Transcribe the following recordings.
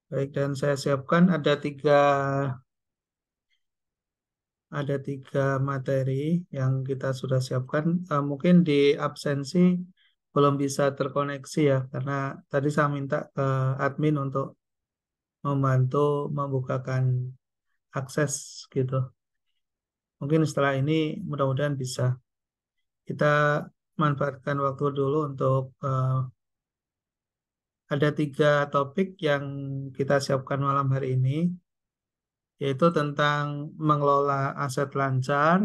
Baik, dan saya siapkan ada tiga materi yang kita sudah siapkan. Mungkin di absensi belum bisa terkoneksi ya, karena tadi saya minta ke admin untuk membantu membukakan akses gitu. Mungkin setelah ini mudah-mudahan bisa. Kita manfaatkan waktu dulu untuk ada tiga topik yang kita siapkan malam hari ini, yaitu tentang mengelola aset lancar,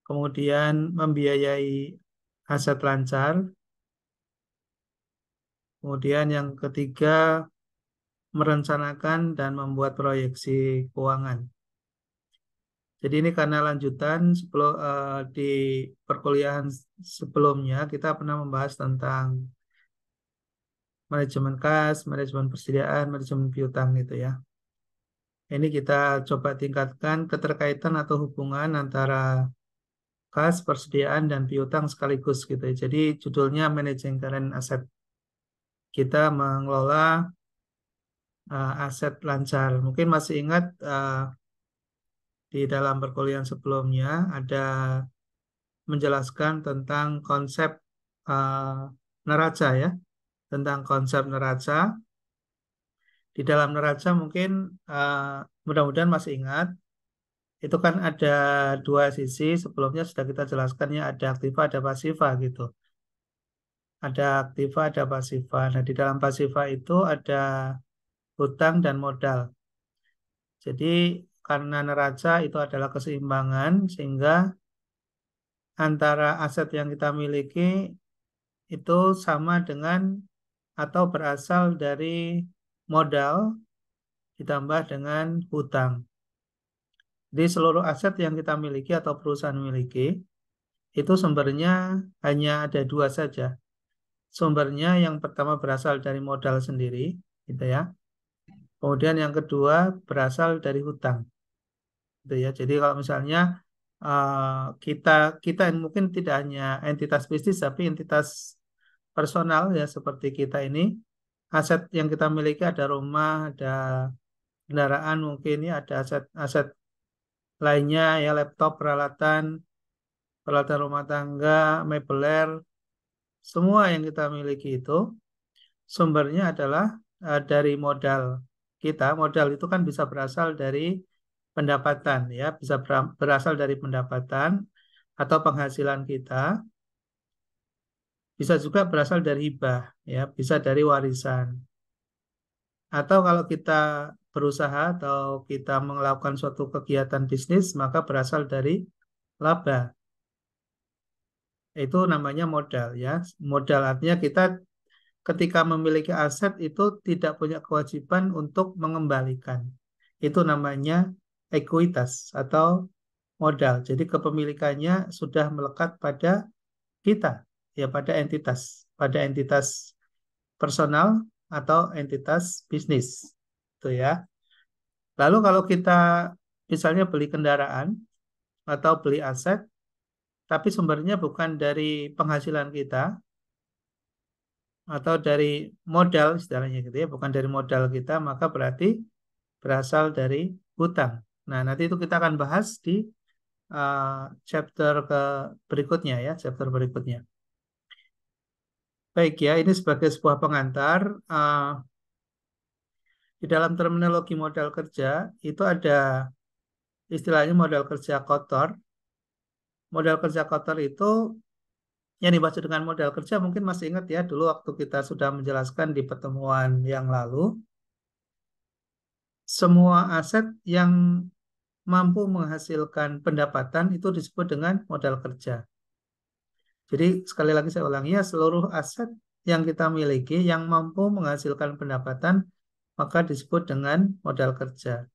kemudian membiayai aset lancar, kemudian yang ketiga merencanakan dan membuat proyeksi keuangan. Jadi ini karena lanjutan di perkuliahan sebelumnya kita pernah membahas tentang manajemen kas, manajemen persediaan, manajemen piutang gitu ya. Ini kita coba tingkatkan keterkaitan atau hubungan antara kas, persediaan, dan piutang sekaligus gitu ya. Jadi judulnya Managing Current Asset. Kita mengelola aset lancar. Mungkin masih ingat di dalam perkuliahan sebelumnya ada menjelaskan tentang konsep uh, neraca ya, tentang konsep neraca. Di dalam neraca mungkin mudah-mudahan masih ingat, itu kan ada dua sisi, sebelumnya sudah kita jelaskan ya, ada aktiva, ada pasiva gitu. Ada aktiva, ada pasiva. Nah, di dalam pasiva itu ada hutang dan modal. Jadi karena neraca itu adalah keseimbangan, sehingga antara aset yang kita miliki itu sama dengan atau berasal dari modal ditambah dengan hutang. Di seluruh aset yang kita miliki atau perusahaan miliki, itu sumbernya hanya ada dua saja. Sumbernya yang pertama berasal dari modal sendiri, gitu ya. Kemudian yang kedua berasal dari hutang, gitu ya. Jadi kalau misalnya uh, kita kita mungkin tidak hanya entitas bisnis, tapi entitas personal ya seperti kita ini, aset yang kita miliki ada rumah, ada kendaraan mungkin ya, ada aset-aset lainnya ya, laptop, peralatan rumah tangga, mebeler, semua yang kita miliki itu sumbernya adalah dari modal kita. Modal itu kan bisa berasal dari pendapatan ya, bisa berasal dari pendapatan atau penghasilan kita, bisa juga berasal dari hibah ya, bisa dari warisan. Atau kalau kita berusaha atau kita melakukan suatu kegiatan bisnis, maka berasal dari laba. Itu namanya modal ya. Modal artinya kita ketika memiliki aset itu tidak punya kewajiban untuk mengembalikan. Itu namanya ekuitas atau modal. Jadi kepemilikannya sudah melekat pada kita, ya pada entitas personal atau entitas bisnis. Itu ya. Lalu kalau kita misalnya beli kendaraan atau beli aset, tapi sumbernya bukan dari penghasilan kita atau dari modal istilahnya gitu ya, bukan dari modal kita, maka berarti berasal dari hutang. Nah, nanti itu kita akan bahas di uh, chapter berikutnya ya, chapter berikutnya. Baik ya, ini sebagai sebuah pengantar. Di dalam terminologi modal kerja itu ada istilahnya modal kerja kotor. Modal kerja kotor itu yang dimaksud dengan modal kerja mungkin masih ingat ya dulu waktu kita sudah menjelaskan di pertemuan yang lalu. Semua aset yang mampu menghasilkan pendapatan itu disebut dengan modal kerja. Jadi sekali lagi saya ulangi ya, seluruh aset yang kita miliki yang mampu menghasilkan pendapatan maka disebut dengan modal kerja.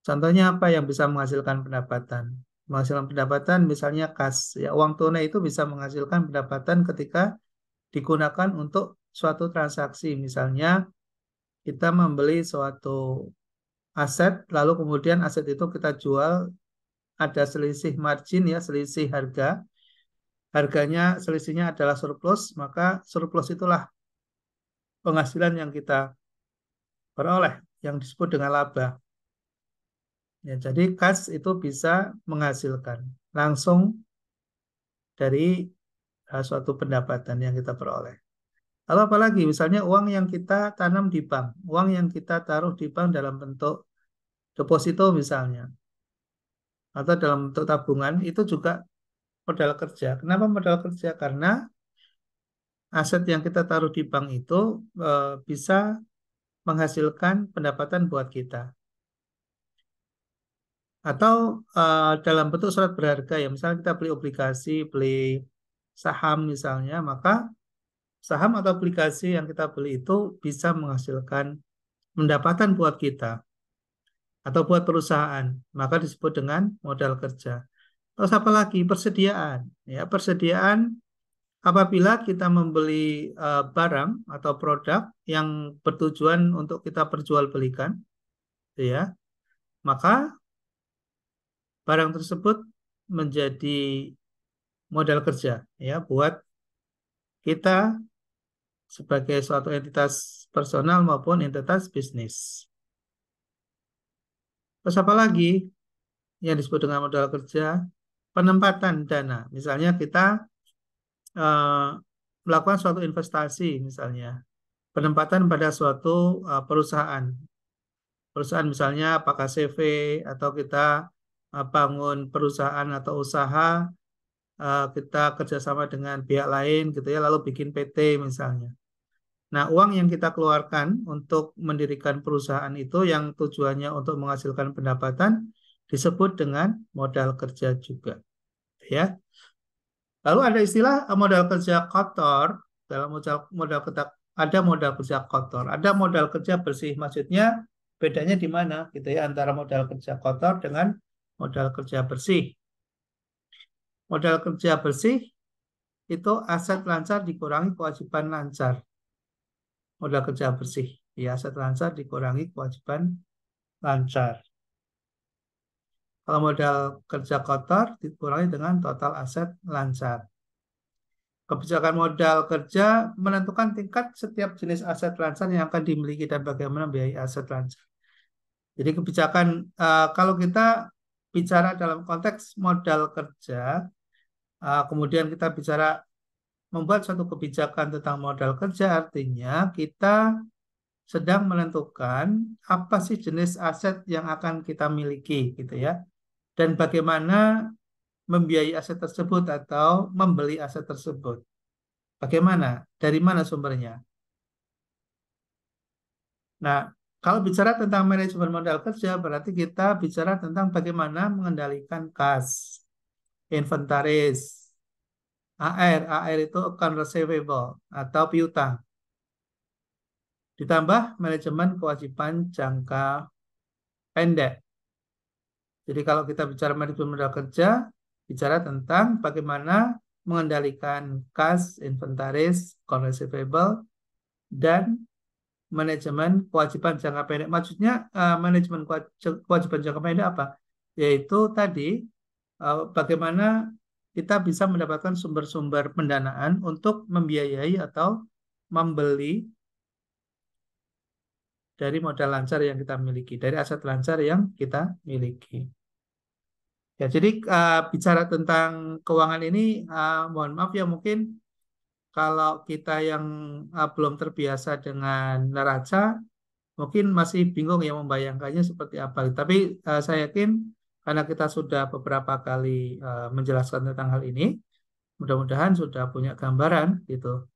Contohnya apa yang bisa menghasilkan pendapatan? Menghasilkan pendapatan misalnya kas, ya uang tunai itu bisa menghasilkan pendapatan ketika digunakan untuk suatu transaksi. Misalnya kita membeli suatu aset, lalu kemudian aset itu kita jual, ada selisih margin ya, selisih harga. Harganya selisihnya adalah surplus, maka surplus itulah penghasilan yang kita peroleh yang disebut dengan laba. Ya, jadi kas itu bisa menghasilkan langsung dari suatu pendapatan yang kita peroleh. Lalu apalagi misalnya uang yang kita tanam di bank, uang yang kita taruh di bank dalam bentuk deposito misalnya, atau dalam bentuk tabungan, itu juga modal kerja. Kenapa modal kerja? Karena aset yang kita taruh di bank itu bisa menghasilkan pendapatan buat kita. Atau dalam bentuk surat berharga ya, misalnya kita beli obligasi, beli saham misalnya, maka saham atau obligasi yang kita beli itu bisa menghasilkan pendapatan buat kita atau buat perusahaan, maka disebut dengan modal kerja. Terus apa lagi? Persediaan. Ya, persediaan apabila kita membeli barang atau produk yang bertujuan untuk kita perjualbelikan, ya, maka barang tersebut menjadi modal kerja ya buat kita sebagai suatu entitas personal maupun entitas bisnis. Terus apa lagi yang disebut dengan modal kerja? Penempatan dana. Misalnya kita eh, melakukan suatu investasi misalnya. Penempatan pada suatu perusahaan. Perusahaan misalnya apakah CV atau kita bangun perusahaan atau usaha, kita kerjasama dengan pihak lain gitu ya, lalu bikin PT misalnya. Nah, uang yang kita keluarkan untuk mendirikan perusahaan itu yang tujuannya untuk menghasilkan pendapatan disebut dengan modal kerja juga, ya. Lalu ada istilah modal kerja kotor. Dalam modal kerja ada modal kerja kotor, ada modal kerja bersih. Maksudnya bedanya di mana gitu ya antara modal kerja kotor dengan modal kerja bersih. Modal kerja bersih itu aset lancar dikurangi kewajiban lancar. Modal kerja bersih, ya, aset lancar dikurangi kewajiban lancar. Kalau modal kerja kotor dikurangi dengan total aset lancar. Kebijakan modal kerja menentukan tingkat setiap jenis aset lancar yang akan dimiliki dan bagaimana biaya aset lancar. Jadi kebijakan kalau kita bicara dalam konteks modal kerja, kemudian kita bicara membuat suatu kebijakan tentang modal kerja, artinya kita sedang menentukan apa sih jenis aset yang akan kita miliki gitu ya. Dan bagaimana membiayai aset tersebut atau membeli aset tersebut. Bagaimana? Dari mana sumbernya? Nah, kalau bicara tentang manajemen modal kerja, berarti kita bicara tentang bagaimana mengendalikan kas, inventaris, AR. AR itu account receivable atau piutang. Ditambah manajemen kewajiban jangka pendek. Jadi kalau kita bicara manajemen modal kerja, bicara tentang bagaimana mengendalikan kas, inventaris, account receivable, dan manajemen kewajiban jangka pendek. Maksudnya manajemen kewajiban jangka pendek apa? Yaitu tadi bagaimana kita bisa mendapatkan sumber-sumber pendanaan untuk membiayai atau membeli dari modal lancar yang kita miliki, dari aset lancar yang kita miliki. Ya, jadi bicara tentang keuangan ini, mohon maaf ya mungkin kalau kita yang belum terbiasa dengan neraca, mungkin masih bingung ya membayangkannya seperti apa. Tapi saya yakin karena kita sudah beberapa kali menjelaskan tentang hal ini, mudah-mudahan sudah punya gambaran gitu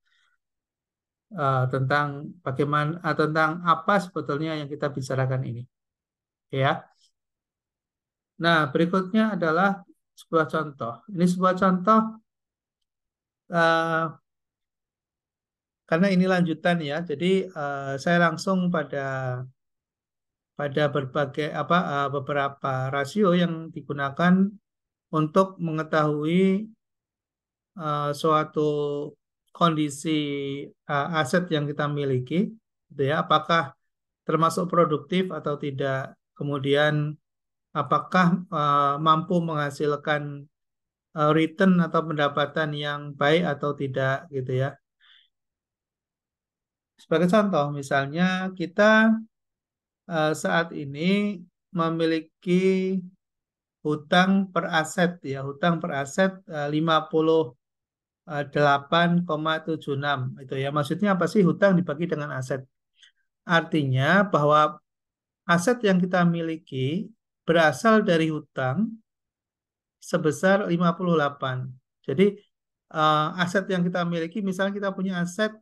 tentang bagaimana tentang apa sebetulnya yang kita bicarakan ini. Ya. Nah, berikutnya adalah sebuah contoh. Ini sebuah contoh eh, karena ini lanjutan ya. Jadi saya langsung pada berbagai beberapa rasio yang digunakan untuk mengetahui suatu kondisi aset yang kita miliki, gitu ya, apakah termasuk produktif atau tidak, kemudian apakah mampu menghasilkan return atau pendapatan yang baik atau tidak, gitu ya. Sebagai contoh, misalnya kita saat ini memiliki hutang per aset ya, hutang per aset 58,76 itu ya. Maksudnya apa sih hutang dibagi dengan aset? Artinya bahwa aset yang kita miliki berasal dari hutang sebesar 58. Jadi aset yang kita miliki, misalnya kita punya aset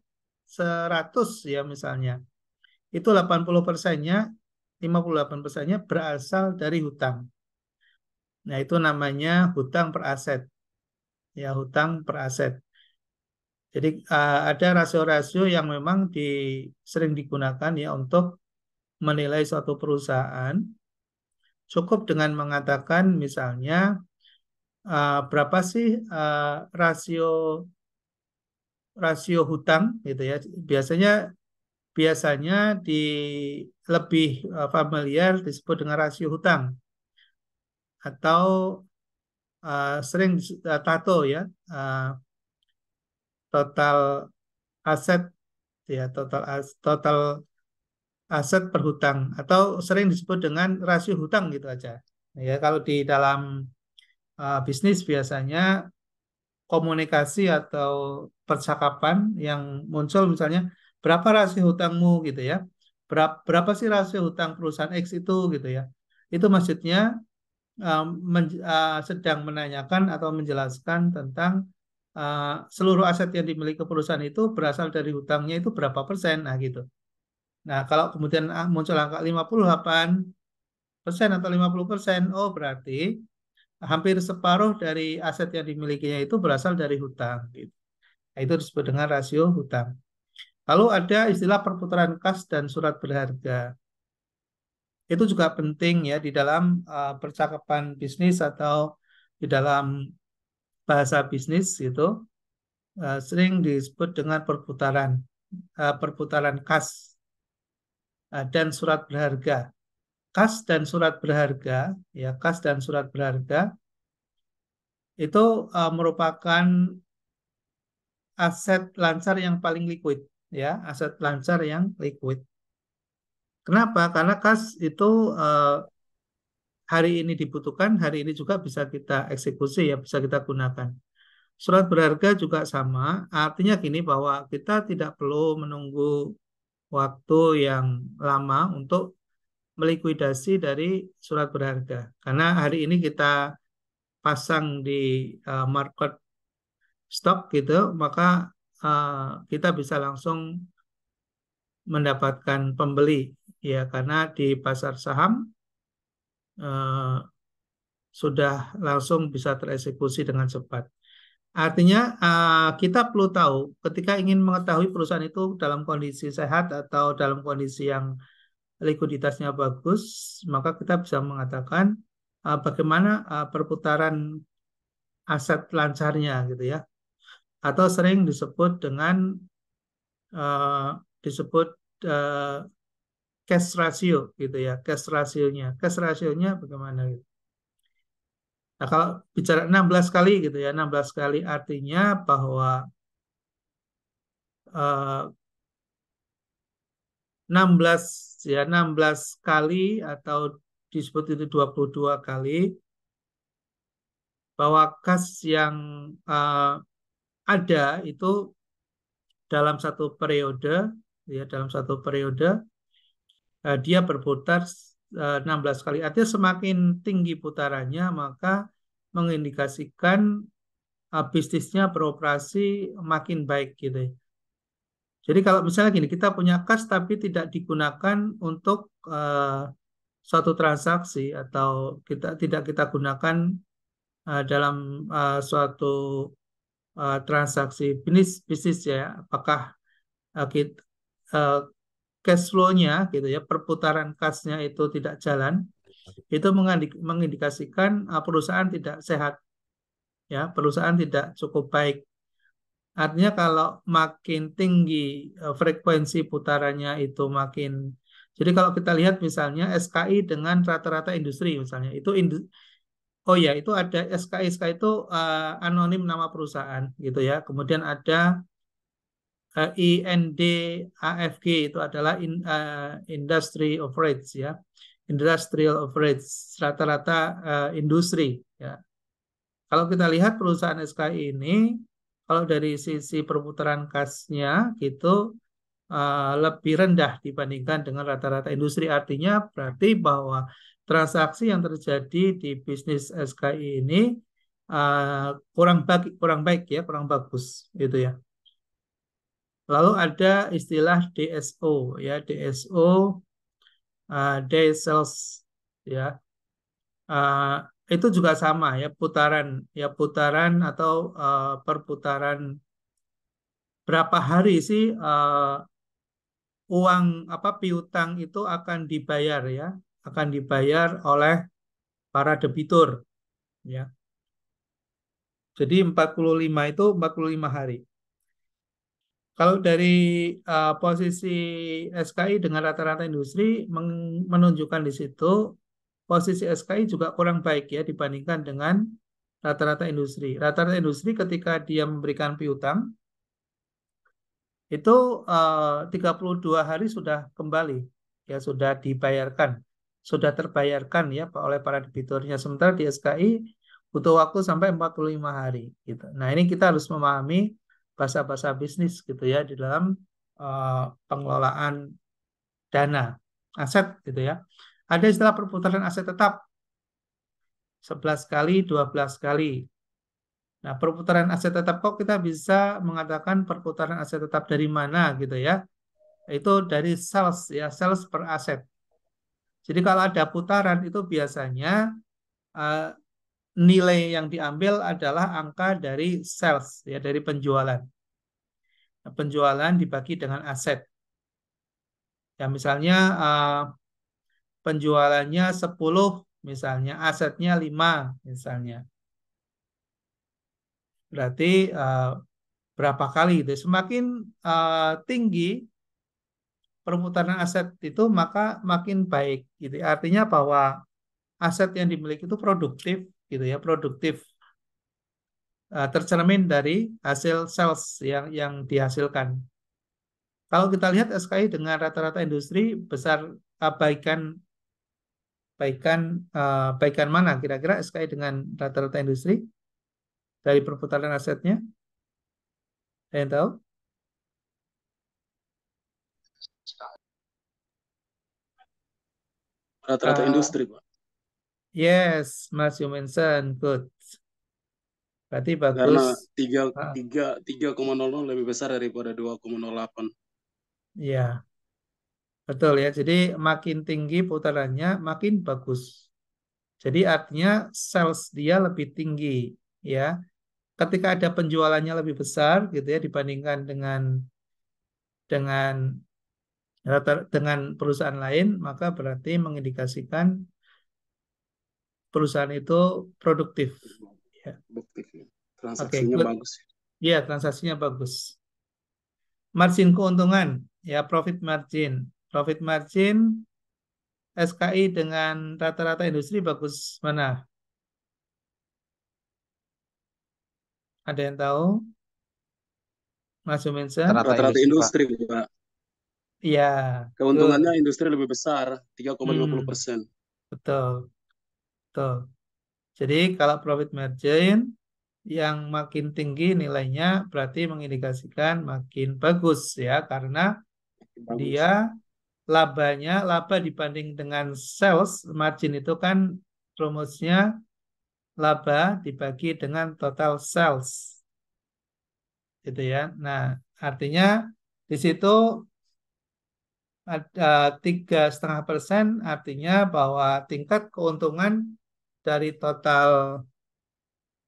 100 ya misalnya, itu 80%-nya, 58%-nya berasal dari hutang. Nah, itu namanya hutang per aset. Ya, hutang per aset. Jadi ada rasio-rasio yang memang sering digunakan ya untuk menilai suatu perusahaan. Cukup dengan mengatakan misalnya berapa sih rasio rasio hutang gitu ya. Biasanya biasanya di lebih familiar disebut dengan rasio hutang atau sering TATO ya, total aset ya, total aset per hutang atau sering disebut dengan rasio hutang gitu aja. Ya, kalau di dalam bisnis biasanya komunikasi atau percakapan yang muncul misalnya berapa rasio hutangmu gitu ya. Berapa sih rasio hutang perusahaan X itu gitu ya. Itu maksudnya sedang menanyakan atau menjelaskan tentang seluruh aset yang dimiliki perusahaan itu berasal dari hutangnya itu berapa persen, nah gitu. Nah, kalau kemudian muncul angka 58% atau 50%, oh berarti hampir separuh dari aset yang dimilikinya itu berasal dari hutang. Gitu. Nah, itu disebut dengan rasio hutang. Lalu ada istilah perputaran kas dan surat berharga. Itu juga penting ya di dalam percakapan bisnis atau di dalam bahasa bisnis itu sering disebut dengan perputaran kas dan surat berharga. Kas dan surat berharga, ya kas dan surat berharga itu merupakan aset lancar yang paling liquid, ya aset lancar yang liquid. Kenapa? Karena kas itu hari ini dibutuhkan, hari ini juga bisa kita eksekusi, ya bisa kita gunakan. Surat berharga juga sama, artinya gini bahwa kita tidak perlu menunggu waktu yang lama untuk melikuidasi dari surat berharga. Karena hari ini kita pasang di market stock gitu, maka kita bisa langsung mendapatkan pembeli ya karena di pasar saham uh, sudah langsung bisa tereksekusi dengan cepat. Artinya kita perlu tahu ketika ingin mengetahui perusahaan itu dalam kondisi sehat atau dalam kondisi yang likuiditasnya bagus, maka kita bisa mengatakan bagaimana perputaran aset lancarnya gitu ya. Atau sering disebut dengan uh, disebut uh, cash ratio gitu ya, cash rasionya bagaimana gitu. Nah, kalau bicara 16 kali gitu ya, 16 kali artinya bahwa 16 ya 16 kali atau disebut itu 22 kali bahwa kas yang ada itu dalam satu periode ya dalam satu periode dia berputar 16 kali. Artinya semakin tinggi putarannya maka mengindikasikan bisnisnya beroperasi makin baik gitu ya. Jadi kalau misalnya gini, kita punya kas tapi tidak digunakan untuk suatu transaksi atau tidak kita gunakan dalam suatu transaksi bisnis ya, apakah kita, cash flow-nya gitu ya, perputaran kasnya itu tidak jalan, itu mengindikasikan perusahaan tidak sehat ya, perusahaan tidak cukup baik. Artinya kalau makin tinggi frekuensi putarannya itu makin. Jadi kalau kita lihat misalnya SKI dengan rata-rata industri misalnya itu oh ya itu ada SKI itu anonim nama perusahaan gitu ya. Kemudian ada INDAFG itu adalah industry of rates ya, industrial of rates, rata-rata industri ya. Kalau kita lihat perusahaan SKI ini, kalau dari sisi perputaran kasnya gitu lebih rendah dibandingkan dengan rata-rata industri. Artinya berarti bahwa transaksi yang terjadi di bisnis SKI ini kurang baik ya, kurang bagus gitu ya. Lalu ada istilah DSO ya, DSO day sales ya. Itu juga sama ya putaran atau perputaran berapa hari sih uang apa piutang itu akan dibayar ya, akan dibayar oleh para debitur ya. Jadi 45 itu 45 hari. Kalau dari posisi SKI dengan rata-rata industri menunjukkan di situ posisi SKI juga kurang baik ya dibandingkan dengan rata-rata industri. Rata-rata industri ketika dia memberikan piutang itu 32 hari sudah kembali ya sudah dibayarkan sudah terbayarkan ya oleh para debiturnya, sementara di SKI butuh waktu sampai 45 hari gitu. Nah, ini kita harus memahami bahasa-bahasa bisnis gitu ya di dalam pengelolaan dana aset gitu ya. Ada istilah perputaran aset tetap 11 kali, 12 kali. Nah, perputaran aset tetap kok kita bisa mengatakan perputaran aset tetap dari mana gitu ya. Itu dari sales ya, sales per aset. Jadi kalau ada putaran itu biasanya uh, nilai yang diambil adalah angka dari sales ya, dari penjualan. Nah, penjualan dibagi dengan aset. Ya misalnya penjualannya 10 misalnya, asetnya 5 misalnya. Berarti berapa kali itu? Semakin tinggi perputaran aset itu maka makin baik gitu. Artinya bahwa aset yang dimiliki itu produktif gitu ya, produktif tercermin dari hasil sales yang dihasilkan. Kalau kita lihat SKI dengan rata-rata industri besar baikan baikan baikan mana kira-kira SKI dengan rata-rata industri dari perputaran asetnya? Ada yang tahu? Rata-rata industri, Pak. Yes, Mas, you mention good. Berarti Karena bagus. tiga Ah, tiga 3,00 lebih besar daripada 2,08. ya, betul ya. Jadi makin tinggi putarannya, makin bagus. Jadi artinya sales dia lebih tinggi, ya. Ketika ada penjualannya lebih besar, gitu ya, dibandingkan dengan dengan perusahaan lain, maka berarti mengindikasikan perusahaan itu produktif. Ya. Produktif ya. Oke, Transaksinya good. bagus. Ya, transaksinya bagus. Margin keuntungan, ya profit margin. Profit margin SKI dengan rata-rata industri bagus mana? Ada yang tahu? Mas Jumensen? Rata-rata Rata-rata industri, Pak. industri, Pak. Ya, Keuntungannya good. industri lebih besar, 3,50%. Betul, betul. Jadi kalau profit margin yang makin tinggi nilainya berarti mengindikasikan makin bagus ya karena dia Bagus. laba dibanding dengan sales margin itu kan rumusnya laba dibagi dengan total sales gitu ya. Nah, artinya di situ ada 3,5% artinya bahwa tingkat keuntungan dari total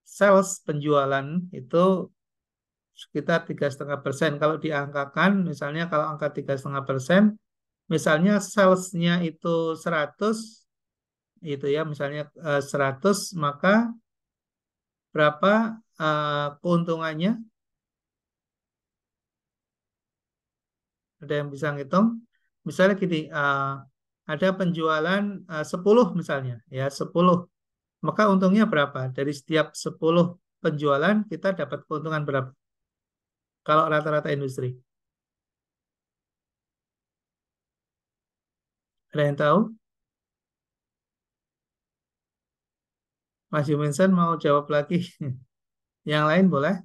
sales penjualan itu sekitar 3,5%. Kalau diangkakan, misalnya kalau angka 3,5%, misalnya salesnya itu 100, itu ya, misalnya 100, maka berapa keuntungannya? Ada yang bisa ngitung? Misalnya gini, ada penjualan 10 misalnya, ya 10. Maka untungnya berapa? Dari setiap 10 penjualan kita dapat keuntungan berapa? Kalau rata-rata industri. Ada yang tahu? Mas Yuminson mau jawab lagi? Yang lain boleh?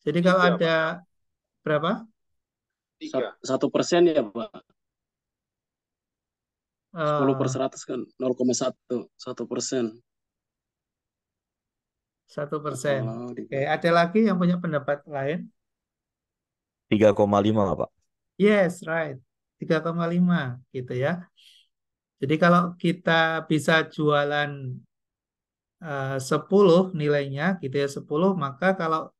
Jadi kalau Tiga, ada Pak. berapa? 1% ya Pak. 10 per Eh, 100 kan 0,1. 1%. 1%. Kalau Oke, dibagi. ada lagi yang punya pendapat lain? 3,5 Pak. Yes, right. 3,5 gitu ya. Jadi kalau kita bisa jualan 10 nilainya gitu ya 10, maka kalau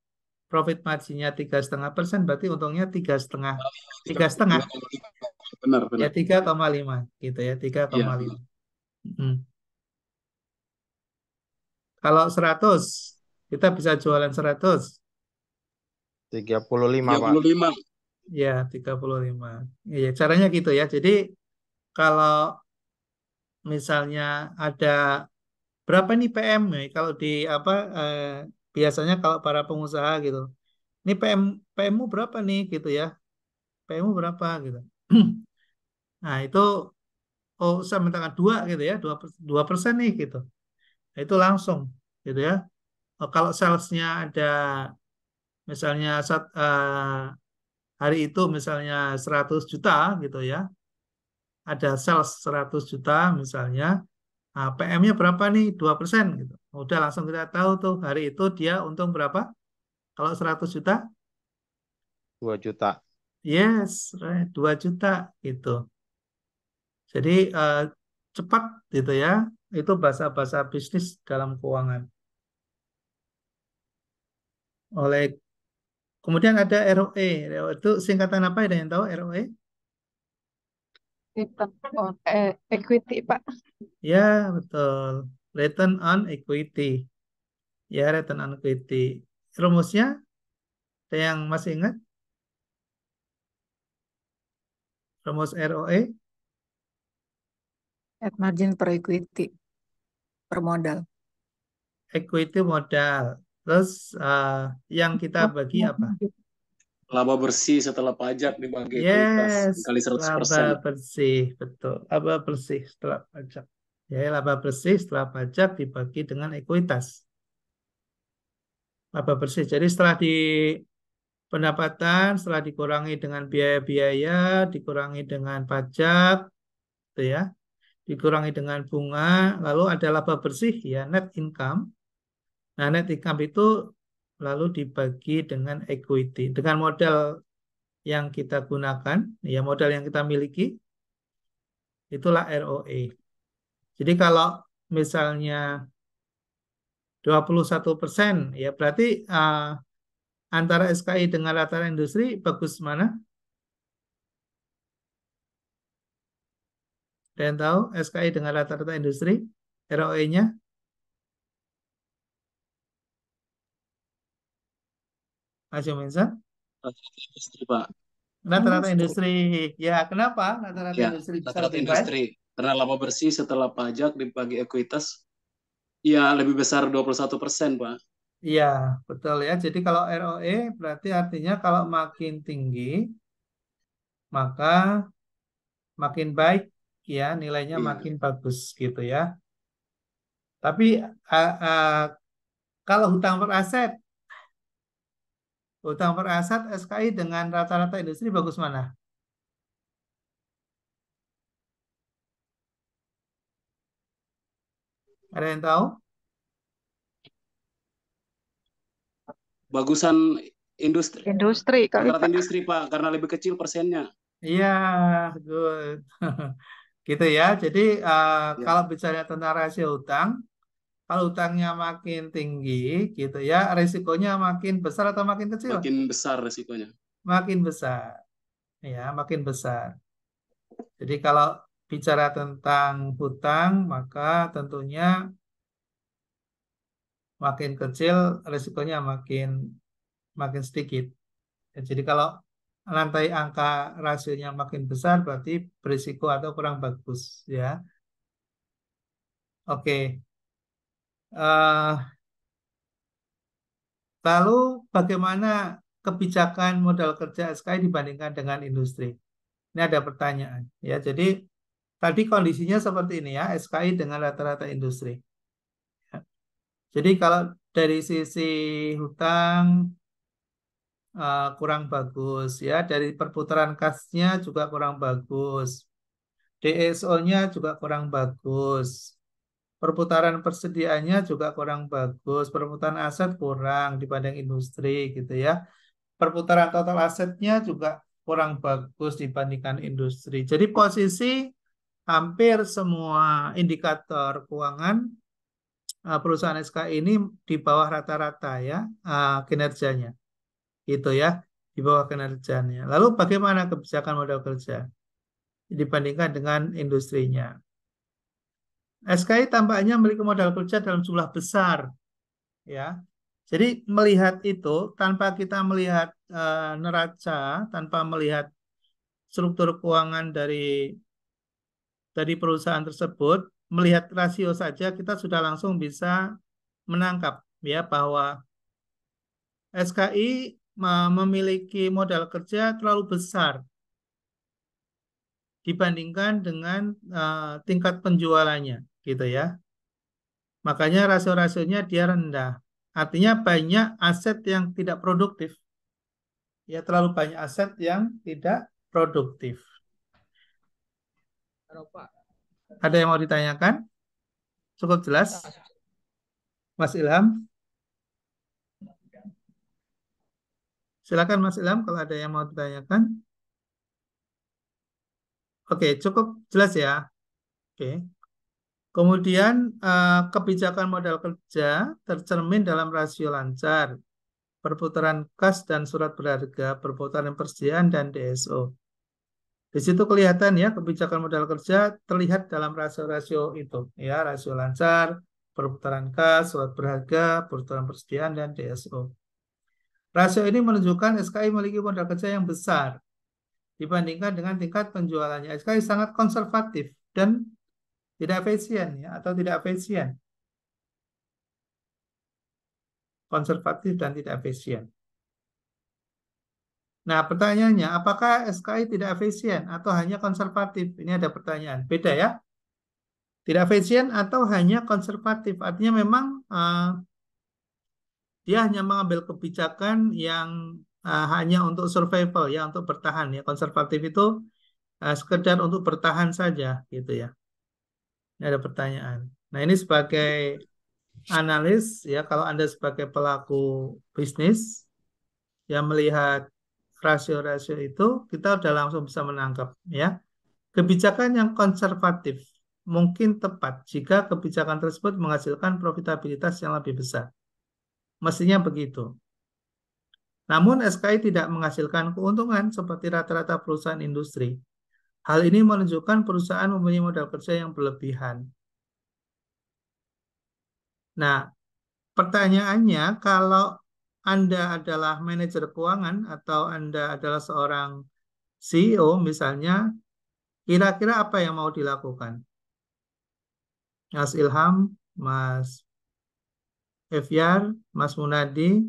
profit marginnya 3,5% berarti untungnya 3,5 3,5. Benar, ya benar. 3,5 gitu ya Iya. 3,5. Mm. Kalau 100 kita bisa jualan 100 35, Pak. 35. ya 35. Iya, caranya gitu ya. Jadi kalau misalnya ada berapa nih PM ya? Kalau di apa biasanya kalau para pengusaha gitu. Ini PM-mu berapa nih gitu ya? PM-mu berapa gitu. Nah, itu oh saya mintakan 2 gitu ya, 2% nih gitu. Nah, itu langsung gitu ya. Oh, kalau salesnya ada misalnya hari itu misalnya 100 juta gitu ya. Ada sales 100 juta misalnya. Nah, PM-nya berapa nih? 2% gitu. Udah langsung kita tahu tuh hari itu dia untung berapa? Kalau 100 juta, 2 juta. yes, right, 2 juta gitu. Jadi cepat gitu ya. Itu bahasa-bahasa bisnis dalam keuangan. Oleh kemudian ada ROE. Itu singkatan apa ada yang tahu ROE? Equity, Pak. Ya, betul. Return on equity. Ya, return on equity. Rumusnya ada yang masih ingat? Rumus ROE? Net margin per equity, per modal. Equity modal. Terus yang kita bagi apa? Laba bersih setelah pajak dibagi ekuitas Yes, dikali laba 100%. bersih, betul. Laba bersih setelah pajak. Ya, laba bersih setelah pajak dibagi dengan ekuitas. Laba bersih. Jadi setelah di pendapatan, setelah dikurangi dengan biaya-biaya, dikurangi dengan pajak, gitu ya, dikurangi dengan bunga, lalu ada laba bersih, ya net income. Nah, net income itu lalu dibagi dengan equity, dengan modal yang kita gunakan, ya modal yang kita miliki, itulah ROE. Jadi kalau misalnya 21%, ya berarti antara SKI dengan rata-rata industri bagus mana? Ada yang tahu SKI dengan rata-rata industri ROE-nya? Mas Yominsa? Industri, Pak. Rata-rata Industri. industri. Ya, kenapa rata-rata Ya, industri bisa rata-rata lebih baik? industri. Karena laba bersih setelah pajak dibagi ekuitas, ya lebih besar 21%, Pak. Iya, betul ya. Jadi kalau ROE berarti artinya kalau makin tinggi, maka makin baik ya, nilainya Iya. makin bagus gitu ya. Tapi kalau hutang per aset SKI dengan rata-rata industri bagus mana? Ada yang tahu? Bagusan industri. Industri kali, Rata-rata Pak. industri, Pak, karena lebih kecil persennya. Iya, good. Gitu ya. Jadi Ya, kalau bicara tentang rasio hutang, kalau hutangnya makin tinggi gitu ya, risikonya makin besar atau makin kecil? makin besar resikonya. Makin besar. Ya, makin besar. Jadi kalau bicara tentang hutang, maka tentunya makin kecil risikonya makin makin sedikit. Ya, jadi kalau lantai angka rasionya makin besar berarti berisiko atau kurang bagus ya. Oke. Eh, lalu bagaimana kebijakan modal kerja SKI dibandingkan dengan industri? Ini ada pertanyaan ya. Jadi tadi kondisinya seperti ini ya, SKI dengan rata-rata industri. Ya. Jadi kalau dari sisi hutang kurang bagus ya, dari perputaran kasnya juga kurang bagus, DSO-nya juga kurang bagus, perputaran persediaannya juga kurang bagus, perputaran aset kurang dibanding industri gitu ya. Perputaran total asetnya juga kurang bagus dibandingkan industri. Jadi posisi hampir semua indikator keuangan perusahaan SKI ini di bawah rata-rata ya kinerjanya, gitu ya, di bawah kinerjanya. Lalu bagaimana kebijakan modal kerja dibandingkan dengan industrinya? SKI tampaknya memiliki modal kerja dalam jumlah besar, ya. Jadi melihat itu tanpa kita melihat neraca, tanpa melihat struktur keuangan dari perusahaan tersebut, melihat rasio saja kita sudah langsung bisa menangkap ya bahwa SKI memiliki modal kerja terlalu besar dibandingkan dengan tingkat penjualannya, gitu ya. Makanya rasio-rasionya dia rendah. Artinya banyak aset yang tidak produktif. Ya, terlalu banyak aset yang tidak produktif. Ada yang mau ditanyakan? Cukup jelas? Mas Ilham? Silakan Mas Ilham kalau ada yang mau ditanyakan. Oke, cukup jelas ya. Oke. Kemudian kebijakan modal kerja tercermin dalam rasio lancar, perputaran kas dan surat berharga, perputaran persediaan dan DSO. Di situ kelihatan ya kebijakan modal kerja terlihat dalam rasio-rasio itu ya, rasio lancar, perputaran kas, surat berharga, perputaran persediaan dan DSO. Rasio ini menunjukkan SKI memiliki modal kerja yang besar dibandingkan dengan tingkat penjualannya. SKI sangat konservatif dan tidak efisien ya, atau tidak efisien. Konservatif dan tidak efisien. Nah, pertanyaannya, apakah SKI tidak efisien atau hanya konservatif? Ini ada pertanyaan. Beda ya? Tidak efisien atau hanya konservatif. Artinya memang dia hanya mengambil kebijakan yang hanya untuk survival ya, untuk bertahan ya. Konservatif itu sekedar untuk bertahan saja gitu ya. Ini ada pertanyaan. Nah, ini sebagai analis ya, kalau Anda sebagai pelaku bisnis yang melihat rasio-rasio itu, kita udah langsung bisa menangkap ya. Kebijakan yang konservatif mungkin tepat jika kebijakan tersebut menghasilkan profitabilitas yang lebih besar. Mestinya begitu. Namun SKI tidak menghasilkan keuntungan seperti rata-rata perusahaan industri. Hal ini menunjukkan perusahaan mempunyai modal kerja yang berlebihan. Nah, pertanyaannya, kalau Anda adalah manajer keuangan atau Anda adalah seorang CEO misalnya, kira-kira apa yang mau dilakukan? Mas Ilham, Mas Evyar, Mas Munadi,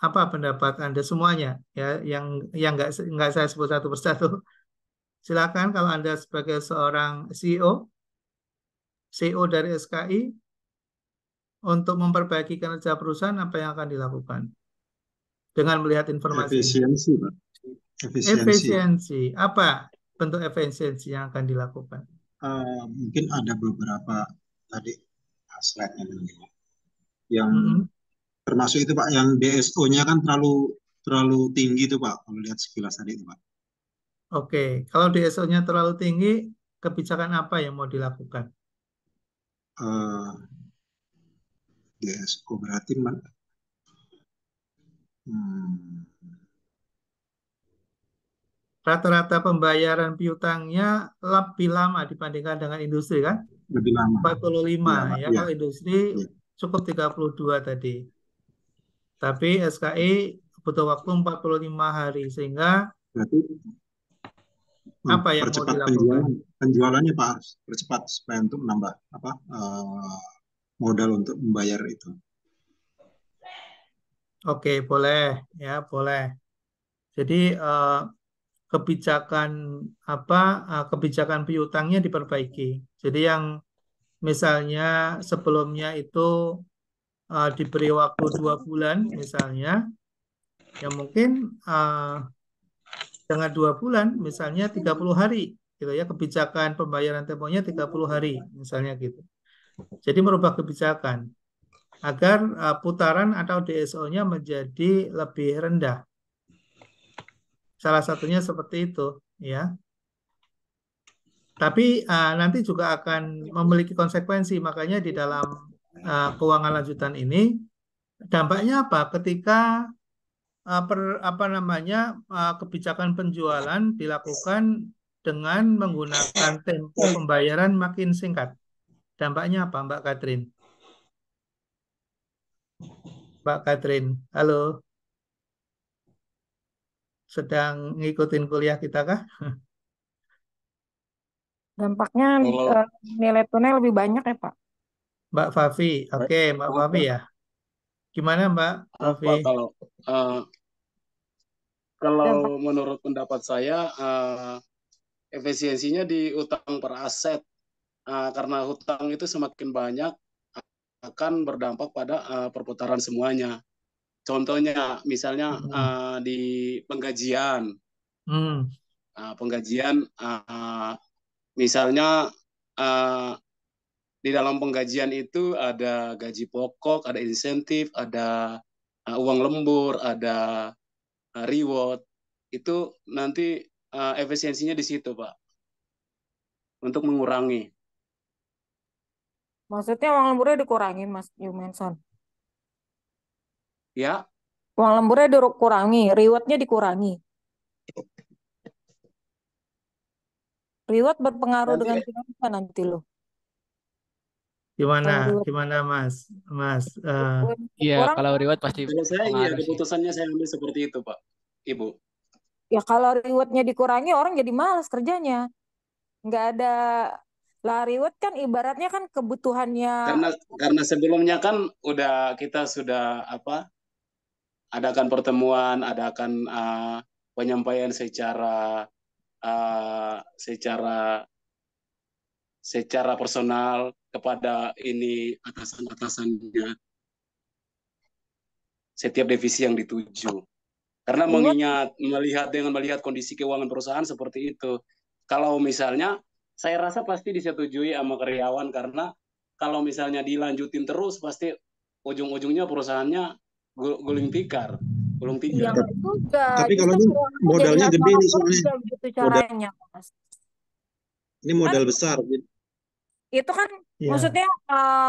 apa pendapat Anda semuanya ya yang nggak saya sebut satu persatu. Silakan kalau Anda sebagai seorang CEO dari SKI untuk memperbaiki kinerja perusahaan apa yang akan dilakukan dengan melihat informasi ini? Efisiensi, Pak. Efisiensi. Apa bentuk efisiensi yang akan dilakukan? Mungkin ada beberapa tadi slide-nya yang termasuk itu Pak, yang DSO-nya kan terlalu tinggi itu Pak, kalau lihat sekilas tadi itu Pak. Oke, kalau DSO-nya terlalu tinggi, kebijakan apa yang mau dilakukan? DSO berarti rata-rata pembayaran piutangnya lebih lama dibandingkan dengan industri kan? Lebih lama. 45 ya, ya. kalau industri cukup 32 tadi. Tapi SKI butuh waktu 45 hari sehingga berarti apa yang mau dilakukan? Penjualannya Pak harus percepat supaya untuk menambah modal untuk membayar itu. Oke, boleh ya, boleh. Jadi kebijakan kebijakan piutangnya diperbaiki. Jadi yang misalnya sebelumnya itu diberi waktu 2 bulan misalnya, ya mungkin dengan 2 bulan misalnya 30 hari gitu ya, kebijakan pembayaran temponya 30 hari misalnya gitu. Jadi merubah kebijakan agar putaran atau DSO-nya menjadi lebih rendah. Salah satunya seperti itu ya. Tapi nanti juga akan memiliki konsekuensi, makanya di dalam keuangan lanjutan ini dampaknya apa? Ketika kebijakan penjualan dilakukan dengan menggunakan tempo pembayaran makin singkat. Dampaknya apa, Mbak Katrin? Mbak Katrin, halo, sedang ngikutin kuliah kita kah? Dampaknya Kalau nilai tunai lebih banyak ya, Pak. Mbak Fafi, oke, Mbak Fafi ya. Gimana Mbak Fafi? apa kalau eh, Dampak menurut pendapat saya efisiensinya di utang per aset. Karena hutang itu semakin banyak akan berdampak pada perputaran semuanya. Contohnya misalnya di penggajian. Hmm, Penggajian misalnya di dalam penggajian itu ada gaji pokok, ada insentif, ada uang lembur, ada reward. Itu nanti efisiensinya di situ, Pak, untuk mengurangi. maksudnya uang lemburnya dikurangi, Mas Jumenson. Ya, Uang lemburnya dikurangi, rewardnya dikurangi. Reward berpengaruh nanti dengan kinerja nanti loh. gimana, Kalau reward gimana Mas? Iya, kurang, kalau reward pasti kalau saya iya pengaruh sih. keputusannya saya ambil seperti itu, Pak, Ibu. ya kalau rewardnya dikurangi orang jadi malas kerjanya. Nggak ada lah, reward kan ibaratnya kan kebutuhannya. Karena sebelumnya kan kita sudah adakan pertemuan, adakan penyampaian secara secara personal kepada ini atasan-atasannya setiap divisi yang dituju. Karena Reward melihat kondisi keuangan perusahaan seperti itu. Kalau misalnya saya rasa pasti disetujui sama karyawan, karena kalau misalnya dilanjutin terus pasti ujung-ujungnya perusahaannya gulung tikar. iya nggak juga. Tapi kalau Justru ini karyawan jadi modalnya nggak gede semangat nih soalnya. kerja begitu Modal, caranya, Mas. ini Kan modal besar. itu kan Ya, maksudnya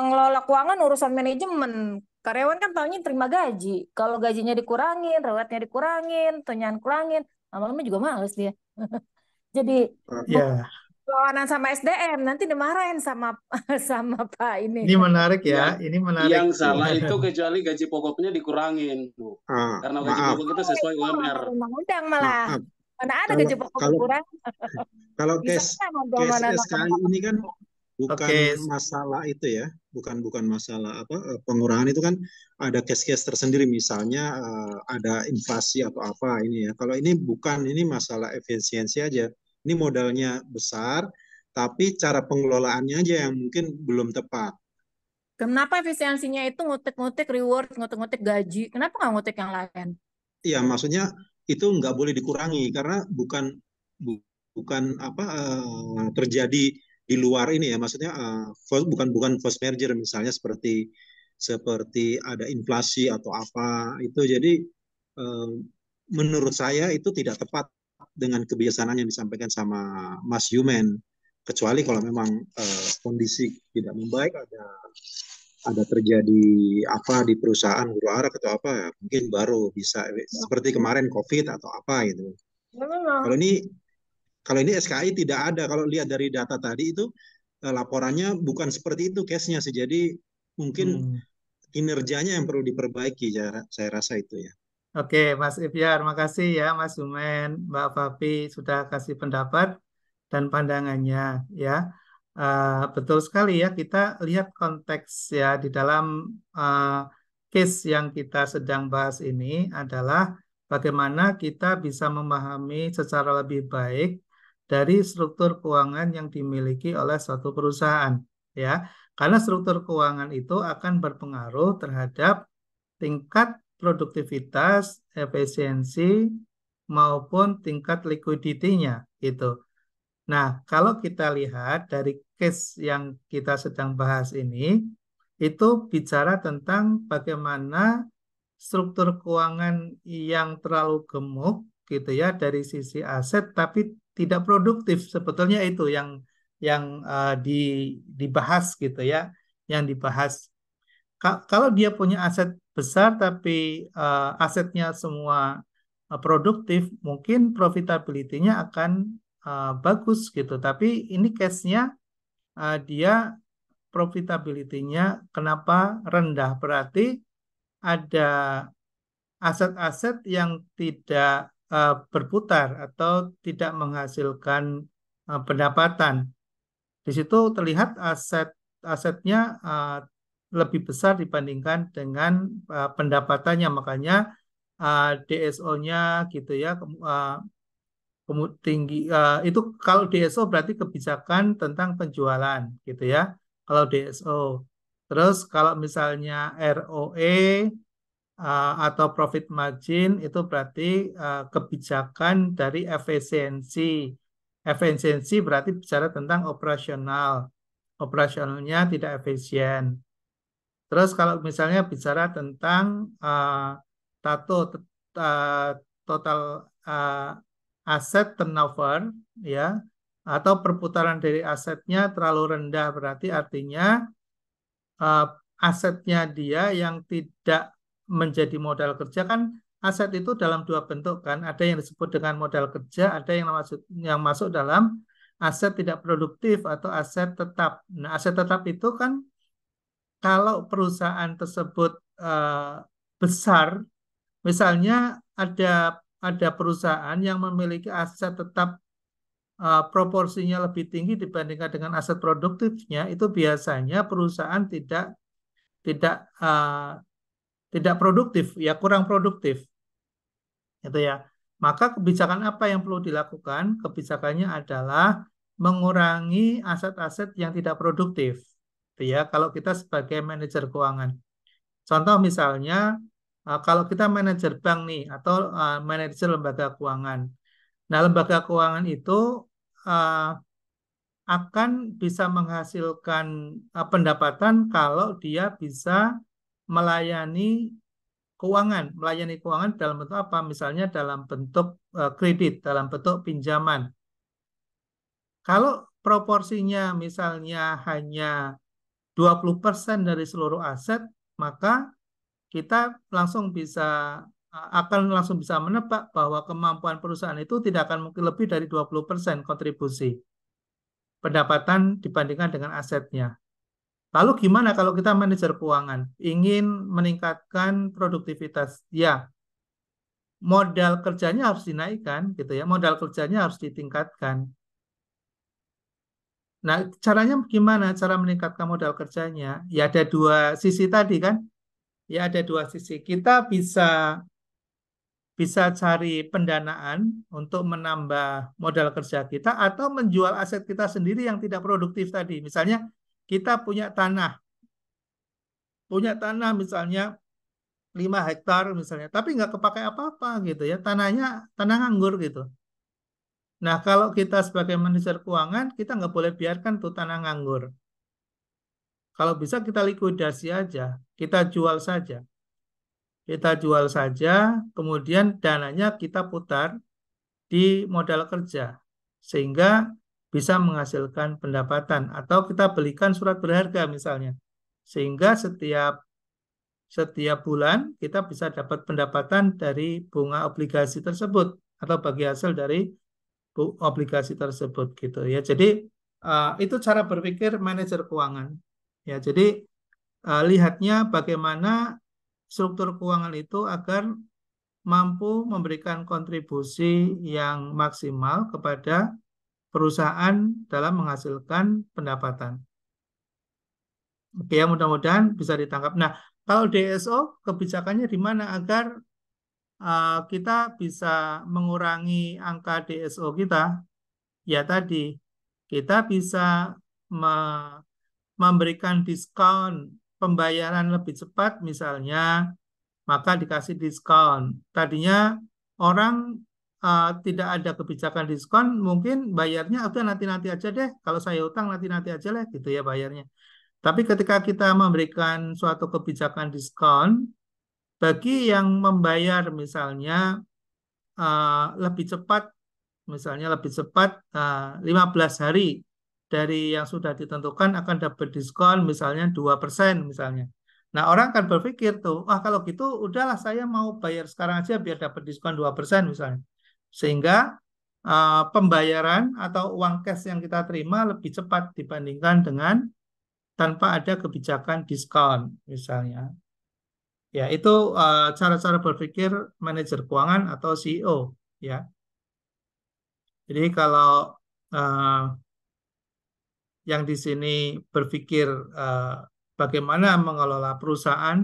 ngelola keuangan urusan manajemen. Karyawan kan taunya terima gaji. Kalau gajinya dikurangin, rewardnya dikurangin, tunjangan kurangin, lama-lama juga males dia. Jadi ya. lawanan sama SDM nanti dimarahin sama sama Pak ini. Ini menarik ya, ini menarik. Yang salah itu kecuali gaji pokoknya dikurangin, Bu. Karena gaji Maaf, pokok itu sesuai UMR. Undang-undang malah. maaf. Mana ada Kalau gaji pokok kalau berkurang? kalau Bisa case sama case mana SKI ini kan bukan Oke, masalah itu ya, bukan masalah pengurangan itu kan ada case-case tersendiri, misalnya ada inflasi atau apa ini ya. Kalau ini bukan, ini masalah efisiensi aja. Ini modalnya besar, tapi cara pengelolaannya aja yang mungkin belum tepat. Kenapa efisiensinya itu ngutik-ngutik reward, ngutik-ngutik gaji? Kenapa nggak ngutik yang lain? Iya, maksudnya itu nggak boleh dikurangi karena bukan terjadi di luar ini ya, maksudnya bukan force merger misalnya seperti ada inflasi atau apa itu. Jadi eh, menurut saya itu tidak tepat dengan kebiasaan yang disampaikan sama Mas Yumen, kecuali kalau memang kondisi tidak membaik, ada terjadi apa di perusahaan guru Arab atau apa ya, mungkin baru bisa seperti kemarin COVID atau apa gitu. Kalau ini SKI tidak ada. Kalau lihat dari data tadi itu laporannya bukan seperti itu case-nya sih. Jadi mungkin kinerjanya yang perlu diperbaiki, saya rasa itu ya. Oke, Mas Ifyar, makasih ya Mas Sumen, Mbak Fafi sudah kasih pendapat dan pandangannya ya. Betul sekali ya, kita lihat konteks ya di dalam case yang kita sedang bahas ini adalah bagaimana kita bisa memahami secara lebih baik dari struktur keuangan yang dimiliki oleh suatu perusahaan, ya. Karena struktur keuangan itu akan berpengaruh terhadap tingkat produktivitas, efisiensi, maupun tingkat liquidity-nya, gitu. Nah, kalau kita lihat dari case yang kita sedang bahas ini, itu bicara tentang bagaimana struktur keuangan yang terlalu gemuk, gitu ya, dari sisi aset, tapi tidak produktif. Sebetulnya itu yang dibahas, gitu ya, yang dibahas. Kalau dia punya aset besar tapi asetnya semua produktif, mungkin profitability-nya akan bagus gitu. Tapi ini case-nya dia profitability-nya kenapa rendah? Berarti ada aset-aset yang tidak berputar atau tidak menghasilkan pendapatan. Di situ terlihat asetnya lebih besar dibandingkan dengan pendapatannya, makanya DSO-nya gitu ya tinggi. Itu kalau DSO berarti kebijakan tentang penjualan gitu ya. Kalau DSO. Terus kalau misalnya ROE atau profit margin itu berarti kebijakan dari efisiensi. Efisiensi berarti bicara tentang operasional. Operasionalnya tidak efisien. Terus kalau misalnya bicara tentang total aset turnover, ya, atau perputaran dari asetnya terlalu rendah, berarti artinya asetnya dia yang tidak menjadi modal kerja. Kan aset itu dalam dua bentuk kan, ada yang disebut dengan modal kerja, ada yang masuk dalam aset tidak produktif atau aset tetap. Nah, aset tetap itu kan kalau perusahaan tersebut besar, misalnya ada perusahaan yang memiliki aset tetap proporsinya lebih tinggi dibandingkan dengan aset produktifnya, itu biasanya perusahaan tidak produktif, ya kurang produktif, itu ya. Maka kebijakan apa yang perlu dilakukan? Kebijakannya adalah mengurangi aset-aset yang tidak produktif, ya. Kalau kita sebagai manajer keuangan, contoh misalnya kalau kita manajer bank nih atau manajer lembaga keuangan. Nah, lembaga keuangan itu akan bisa menghasilkan pendapatan kalau dia bisa melayani keuangan. Melayani keuangan dalam bentuk apa? Misalnya dalam bentuk kredit, dalam bentuk pinjaman. Kalau proporsinya misalnya hanya 20% dari seluruh aset, maka kita akan langsung bisa menebak bahwa kemampuan perusahaan itu tidak akan mungkin lebih dari 20% kontribusi pendapatan dibandingkan dengan asetnya. Lalu gimana kalau kita manajer keuangan ingin meningkatkan produktivitas? Ya, modal kerjanya harus dinaikkan gitu ya. Modal kerjanya harus ditingkatkan. Nah, caranya gimana? Cara meningkatkan modal kerjanya? Ya ada dua sisi tadi kan? Ya ada dua sisi. Kita bisa cari pendanaan untuk menambah modal kerja kita atau menjual aset kita sendiri yang tidak produktif tadi. Misalnya kita punya tanah misalnya 5 hektar misalnya, tapi nggak kepakai apa-apa gitu ya, tanah nganggur gitu. Nah, kalau kita sebagai manajer keuangan, kita nggak boleh biarkan tuh tanah nganggur. Kalau bisa kita likuidasi aja, kita jual saja. Kita jual saja, kemudian dananya kita putar di modal kerja, sehingga bisa menghasilkan pendapatan. Atau kita belikan surat berharga misalnya, sehingga setiap bulan kita bisa dapat pendapatan dari bunga obligasi tersebut atau bagi hasil dari obligasi tersebut gitu ya. Jadi itu cara berpikir manajer keuangan. Ya, jadi lihatnya bagaimana struktur keuangan itu agar mampu memberikan kontribusi yang maksimal kepada perusahaan dalam menghasilkan pendapatan. Oke, ya mudah-mudahan bisa ditangkap. Nah, Kalau DSO kebijakannya di mana agar kita bisa mengurangi angka DSO kita? Ya tadi kita bisa memberikan diskon pembayaran lebih cepat misalnya, maka dikasih diskon. Tadinya orang tidak ada kebijakan diskon, mungkin bayarnya udah nanti-nanti aja deh. Kalau saya utang nanti-nanti aja lah gitu ya bayarnya. Tapi ketika kita memberikan suatu kebijakan diskon, bagi yang membayar misalnya lebih cepat, misalnya lebih cepat 15 hari dari yang sudah ditentukan akan dapat diskon misalnya 2% misalnya. Nah, orang akan berpikir tuh, kalau gitu udahlah saya mau bayar sekarang aja biar dapat diskon 2% misalnya. Sehingga pembayaran atau uang cash yang kita terima lebih cepat dibandingkan dengan tanpa ada kebijakan diskon misalnya. Ya, itu cara-cara berpikir manajer keuangan atau CEO ya. Jadi kalau yang di sini berpikir bagaimana mengelola perusahaan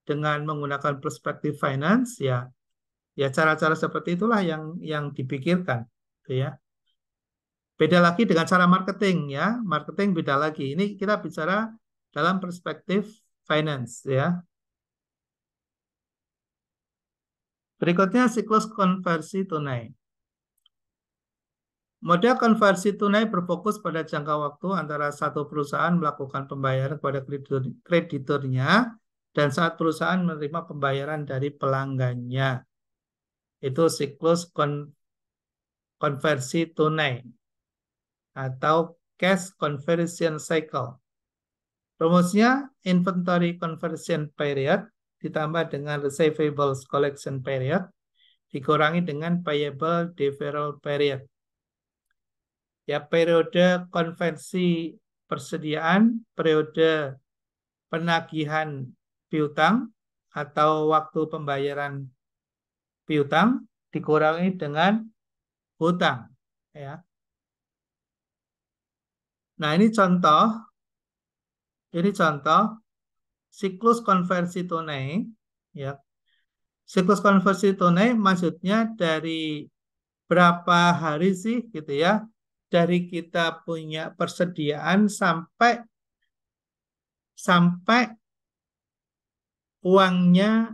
dengan menggunakan perspektif finance, ya cara-cara seperti itulah yang dipikirkan, gitu ya. Beda lagi dengan cara marketing ya, marketing beda lagi. Ini kita bicara dalam perspektif finance ya. Berikutnya siklus konversi tunai. Model konversi tunai berfokus pada jangka waktu antara satu perusahaan melakukan pembayaran kepada krediturnya dan saat perusahaan menerima pembayaran dari pelanggannya. Itu siklus konversi tunai atau cash conversion cycle. Rumusnya inventory conversion period ditambah dengan receivables collection period dikurangi dengan payable deferral period. Ya, periode konversi persediaan, periode penagihan piutang atau waktu pembayaran piutang dikurangi dengan hutang ya. Nah, ini contoh siklus konversi tunai ya. Siklus konversi tunai maksudnya dari berapa hari sih gitu ya, dari kita punya persediaan sampai uangnya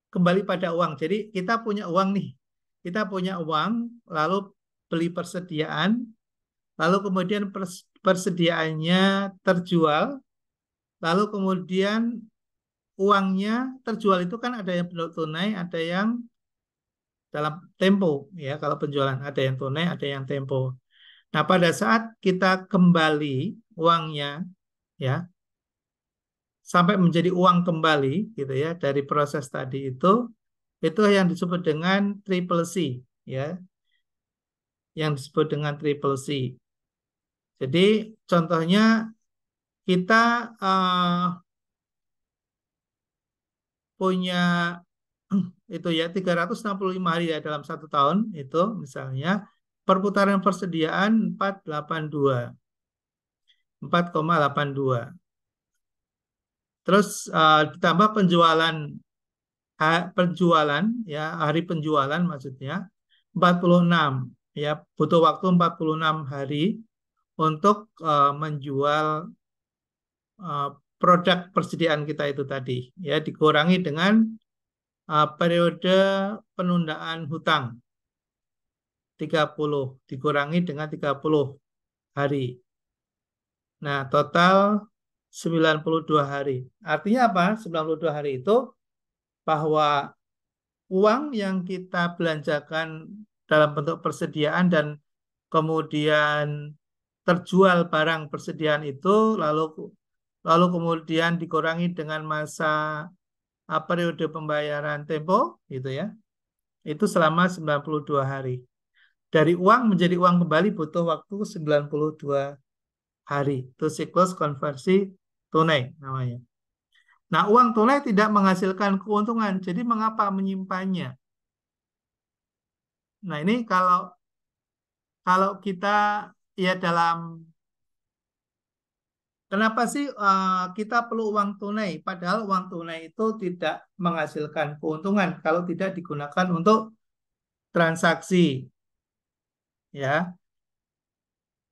kembali pada uang. Jadi kita punya uang nih, kita punya uang, lalu beli persediaan, lalu kemudian persediaannya terjual, lalu kemudian uangnya terjual itu kan ada yang bentuk tunai, ada yang dalam tempo ya. Kalau penjualan ada yang tunai, ada yang tempo. Nah, pada saat kita kembali uangnya ya sampai menjadi uang kembali gitu ya dari proses tadi itu yang disebut dengan triple C ya. Yang disebut dengan triple C. Jadi contohnya kita punya itu ya 365 hari ya dalam satu tahun itu misalnya perputaran persediaan 4,82. Terus ditambah penjualan ya hari penjualan maksudnya 46 ya, butuh waktu 46 hari untuk menjual produk persediaan kita itu tadi ya, dikurangi dengan periode penundaan hutang 30 dikurangi dengan 30 hari. Nah, total 92 hari. Artinya apa? 92 hari itu bahwa uang yang kita belanjakan dalam bentuk persediaan dan kemudian terjual barang persediaan itu lalu kemudian dikurangi dengan masa periode pembayaran tempo gitu ya. Itu selama 92 hari. Dari uang menjadi uang kembali butuh waktu 92 hari. Itu siklus konversi tunai namanya. Nah, uang tunai tidak menghasilkan keuntungan. Jadi mengapa menyimpannya? Nah, ini kalau kita ya dalam Kenapa sih kita perlu uang tunai? Padahal uang tunai itu tidak menghasilkan keuntungan kalau tidak digunakan untuk transaksi. Ya,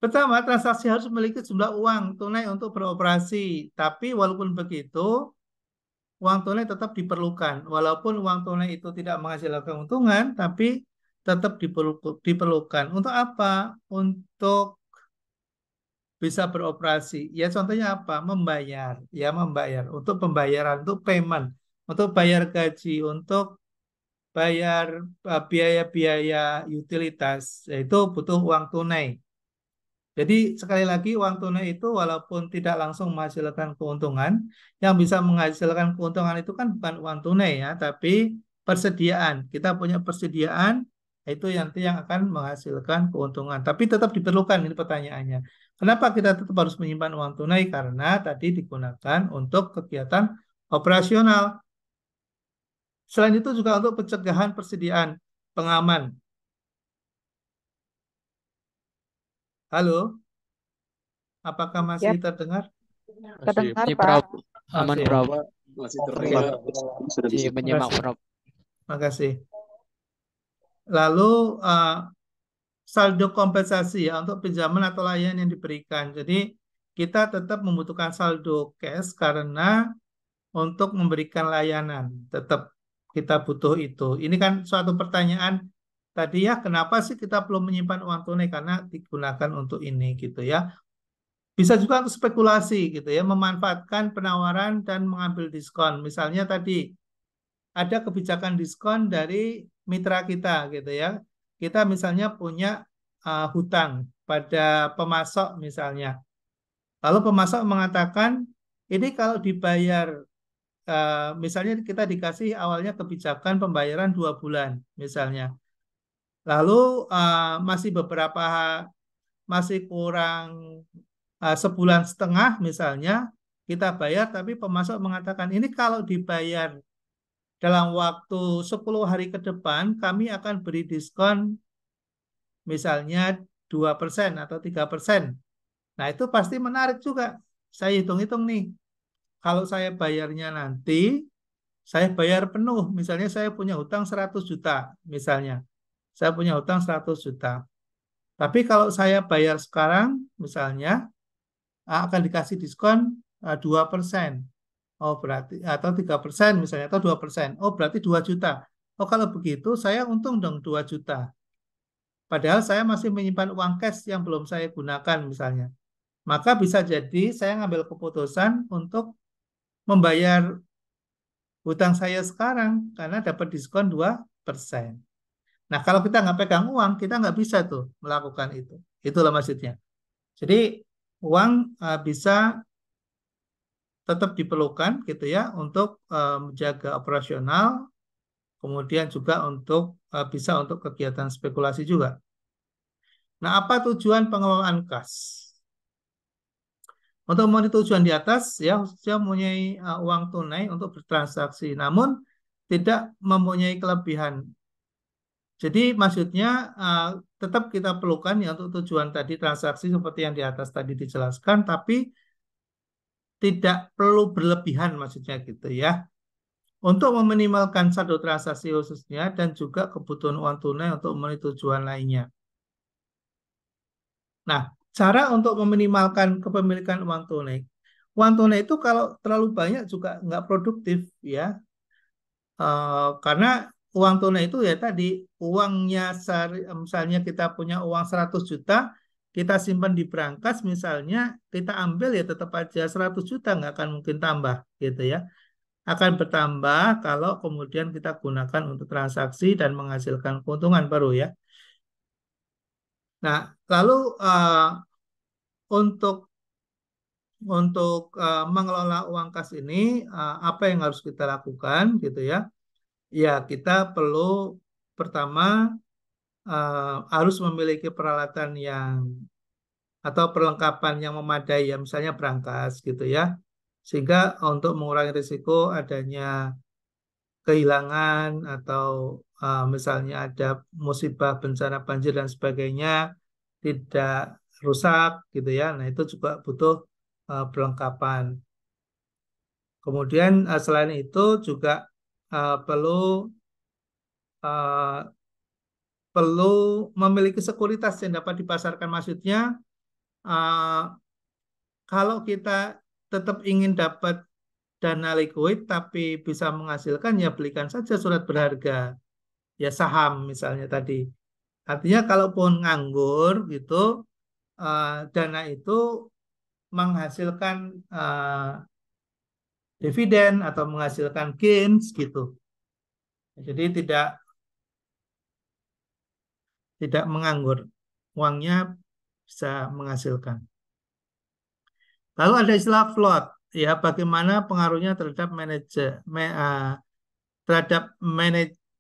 pertama transaksi harus memiliki jumlah uang tunai untuk beroperasi. Tapi walaupun begitu, uang tunai tetap diperlukan. Walaupun uang tunai itu tidak menghasilkan keuntungan, tapi tetap diperlukan. Untuk apa? Untuk bisa beroperasi. Ya contohnya apa? Membayar. Ya membayar. Untuk pembayaran, untuk payment. Untuk bayar gaji, untuk bayar biaya-biaya utilitas. Itu butuh uang tunai. Jadi sekali lagi uang tunai itu walaupun tidak langsung menghasilkan keuntungan, yang bisa menghasilkan keuntungan itu kan bukan uang tunai ya, tapi persediaan. Kita punya persediaan, itu nanti yang akan menghasilkan keuntungan. Tapi tetap diperlukan ini pertanyaannya. Kenapa kita tetap harus menyimpan uang tunai? Karena tadi digunakan untuk kegiatan operasional. Selain itu juga untuk pencegahan persediaan pengaman. Halo, apakah masih Ya, terdengar? kedengar Ini Pak. Prof. Aman Oke, Prof. Masih oke. terdengar, sudah Masih bisa. menyimak Makasih. Prof. Makasih. Lalu saldo kompensasi ya untuk pinjaman atau layanan yang diberikan. Jadi kita tetap membutuhkan saldo cash karena untuk memberikan layanan tetap kita butuh itu. Ini kan suatu pertanyaan tadi ya, kenapa sih kita perlu menyimpan uang tunai? Karena digunakan untuk ini gitu ya. Bisa juga untuk spekulasi gitu ya, memanfaatkan penawaran dan mengambil diskon. Misalnya tadi ada kebijakan diskon dari mitra kita gitu ya. Kita misalnya punya hutang pada pemasok misalnya. Lalu pemasok mengatakan ini kalau dibayar misalnya kita dikasih awalnya kebijakan pembayaran 2 bulan misalnya. Lalu masih kurang sebulan setengah misalnya kita bayar, tapi pemasok mengatakan ini kalau dibayar dalam waktu 10 hari ke depan kami akan beri diskon misalnya 2% atau 3%. Nah itu pasti menarik juga. Saya hitung-hitung nih, kalau saya bayarnya nanti, saya bayar penuh. Misalnya saya punya hutang 100 juta, misalnya. Saya punya hutang 100 juta. Tapi kalau saya bayar sekarang, misalnya, akan dikasih diskon 2%. Oh berarti, atau 3% misalnya, atau 2%. Oh berarti 2 juta. Oh kalau begitu saya untung dong 2 juta. Padahal saya masih menyimpan uang cash yang belum saya gunakan misalnya. Maka bisa jadi saya ngambil keputusan untuk membayar hutang saya sekarang karena dapat diskon 2%. Nah, kalau kita nggak pegang uang, kita nggak bisa tuh melakukan itu. Itulah maksudnya. Jadi, uang bisa tetap diperlukan gitu ya untuk menjaga operasional, kemudian juga untuk bisa untuk kegiatan spekulasi juga. Nah, apa tujuan pengelolaan kas? Untuk memenuhi tujuan di atas, ya khususnya mempunyai uang tunai untuk bertransaksi, namun tidak mempunyai kelebihan. Jadi maksudnya tetap kita perlukan ya untuk tujuan tadi transaksi seperti yang di atas tadi dijelaskan, tapi tidak perlu berlebihan maksudnya gitu ya. Untuk meminimalkan saldo transaksi khususnya dan juga kebutuhan uang tunai untuk memenuhi tujuan lainnya. Nah, cara untuk meminimalkan kepemilikan uang tunai. Uang tunai itu kalau terlalu banyak juga nggak produktif ya. Karena uang tunai itu ya tadi uangnya misalnya kita punya uang 100 juta, kita simpan di brankas misalnya, kita ambil ya tetap aja 100 juta nggak akan mungkin tambah gitu ya. Akan bertambah kalau kemudian kita gunakan untuk transaksi dan menghasilkan keuntungan baru ya. Nah, lalu untuk mengelola uang kas ini apa yang harus kita lakukan gitu ya? Ya, kita perlu pertama harus memiliki peralatan yang atau perlengkapan yang memadai ya, misalnya brankas gitu ya. Sehingga untuk mengurangi risiko adanya kehilangan atau misalnya ada musibah bencana banjir dan sebagainya tidak rusak gitu ya. Nah, itu juga butuh perlengkapan. Kemudian selain itu juga perlu uh, perlu memiliki sekuritas yang dapat dipasarkan. Maksudnya uh, kalau kita tetap ingin dapat dana likuid tapi bisa menghasilkan, ya belikan saja surat berharga, ya saham misalnya tadi. Artinya kalaupun nganggur gitu, dana itu menghasilkan dividen atau menghasilkan gains gitu. Jadi tidak menganggur, uangnya bisa menghasilkan. Lalu ada istilah float, ya bagaimana pengaruhnya terhadap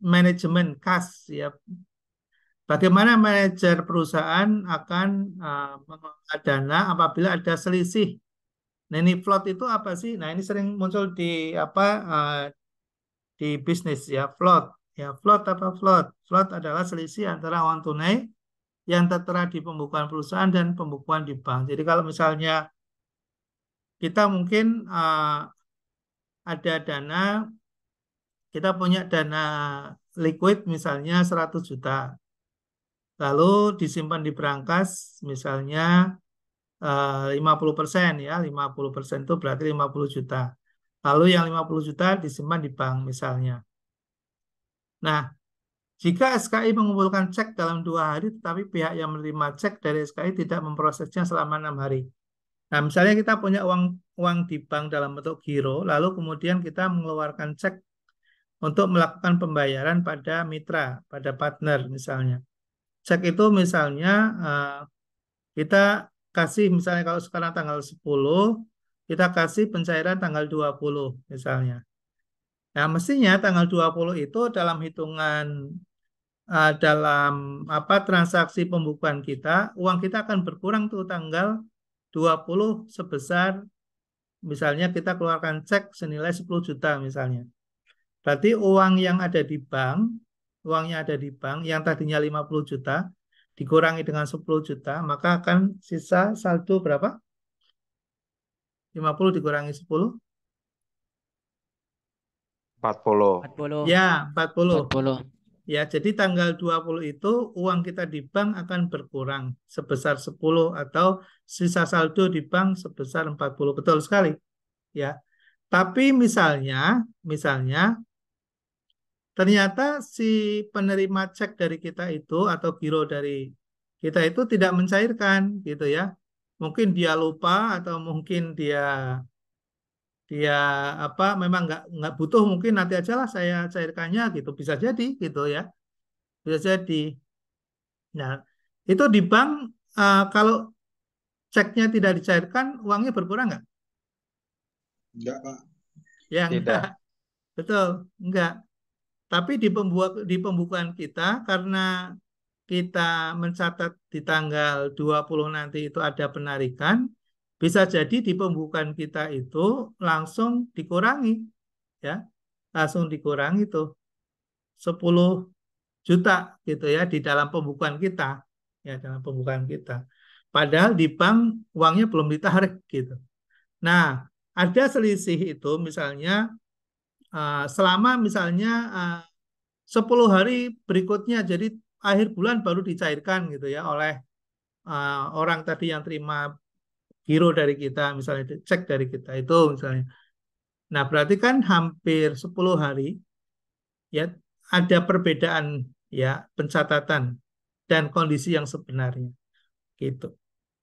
manajemen kas, ya. Bagaimana manajer perusahaan akan mengelola dana apabila ada selisih. Nah, ini float itu apa sih? Nah, ini sering muncul di di bisnis, ya, float. Ya, float apa float? Float adalah selisih antara uang tunai yang tertera di pembukuan perusahaan dan pembukuan di bank. Jadi kalau misalnya kita mungkin ada dana, kita punya dana liquid misalnya 100 juta. Lalu disimpan di brankas misalnya 50%, ya. 50% itu berarti 50 juta. Lalu yang 50 juta disimpan di bank misalnya. Nah, jika SKI mengumpulkan cek dalam 2 hari, tetapi pihak yang menerima cek dari SKI tidak memprosesnya selama 6 hari. Nah, misalnya kita punya uang di bank dalam bentuk giro, lalu kemudian kita mengeluarkan cek untuk melakukan pembayaran pada mitra, pada partner misalnya. Cek itu misalnya kita kasih, misalnya kalau sekarang tanggal 10, kita kasih pencairan tanggal 20 misalnya. Nah, mestinya tanggal 20 itu dalam hitungan dalam transaksi pembukuan kita, uang kita akan berkurang tuh tanggal 20 sebesar, misalnya kita keluarkan cek senilai 10 juta misalnya. Berarti uang yang ada di bank, yang tadinya 50 juta, dikurangi dengan 10 juta, maka akan sisa saldo berapa? 50 dikurangi 10? 40. Ya, 40. 40. Ya, jadi tanggal 20 itu uang kita di bank akan berkurang sebesar 10 atau sisa saldo di bank sebesar 40. Betul sekali. Ya. Tapi misalnya ternyata si penerima cek dari kita itu atau giro dari kita itu tidak mencairkan gitu ya. Mungkin dia lupa atau mungkin dia memang nggak butuh, mungkin nanti aja lah saya cairkannya gitu, bisa jadi gitu ya, bisa jadi. Nah, itu di bank kalau ceknya tidak dicairkan, uangnya berkurang nggak? Enggak, Pak. Ya Tidak. enggak, betul, enggak. Tapi di pembukuan kita, karena kita mencatat di tanggal 20 nanti itu ada penarikan, bisa jadi di pembukuan kita itu langsung dikurangi, ya, langsung dikurangi tuh 10 juta gitu ya di dalam pembukuan kita, ya, dalam pembukuan kita. Padahal di bank uangnya belum ditarik gitu. Nah, ada selisih itu misalnya selama misalnya 10 hari berikutnya, jadi akhir bulan baru dicairkan gitu ya oleh orang tadi yang terima giro dari kita, misalnya cek dari kita itu misalnya. Nah, berarti kan hampir 10 hari ya ada perbedaan ya pencatatan dan kondisi yang sebenarnya gitu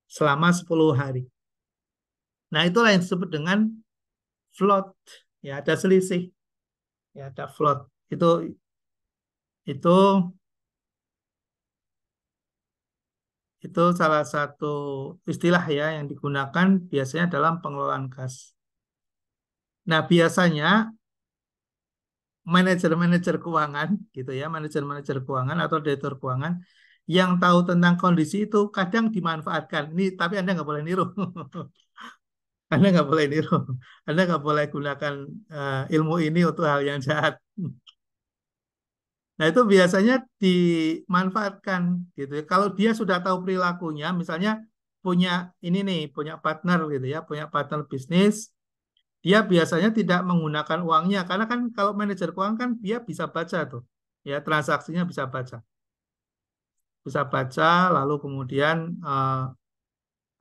selama 10 hari. Nah, itulah yang disebut dengan float, ya, ada selisih, ya, ada float. Itu salah satu istilah ya yang digunakan biasanya dalam pengelolaan kas. Nah, biasanya manajer-manajer keuangan gitu ya, manajer-manajer keuangan atau direktur keuangan yang tahu tentang kondisi itu kadang dimanfaatkan. Ini tapi Anda nggak boleh niru. Anda nggak boleh niru. Anda nggak boleh gunakan ilmu ini untuk hal yang jahat. Nah, itu biasanya dimanfaatkan gitu ya. Kalau dia sudah tahu perilakunya, misalnya punya ini nih, punya partner gitu ya, punya partner bisnis, dia biasanya tidak menggunakan uangnya karena kan kalau manajer keuangan kan dia bisa baca tuh, ya transaksinya bisa baca, lalu kemudian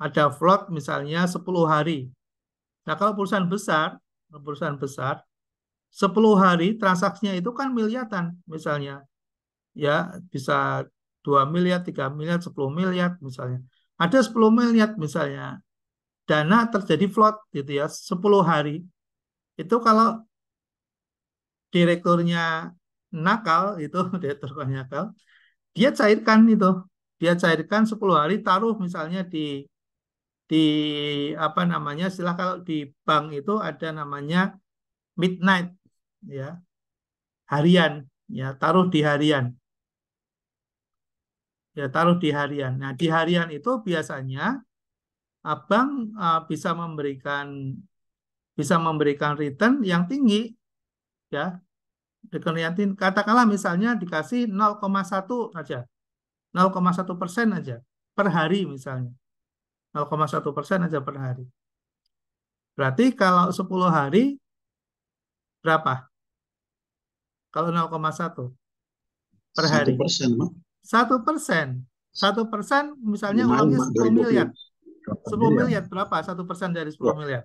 ada float misalnya 10 hari. Nah kalau perusahaan besar 10 hari transaksinya itu kan miliaran misalnya, ya bisa 2 miliar, 3 miliar, 10 miliar misalnya. Ada 10 miliar misalnya, dana terjadi float gitu ya, 10 hari. Itu kalau direkturnya nakal, itu direktur nakal, dia cairkan itu. Dia cairkan 10 hari, taruh misalnya di apa namanya, istilah kalau di bank itu ada namanya midnight, ya, harian, ya, taruh di harian. Ya, taruh di harian. Nah, di harian itu biasanya abang bisa memberikan return yang tinggi, ya. Return yang tinggi. Katakanlah misalnya dikasih 0,1 aja, 0,1% aja per hari misalnya, 0,1% aja per hari. Berarti kalau 10 hari berapa? Kalau 0,1 per hari, 1%, Mak. 1%, 1% misalnya Lumayan, uangnya Mak, 10 miliar. 8 10 miliar. miliar berapa? 1% dari 10 Wah, miliar.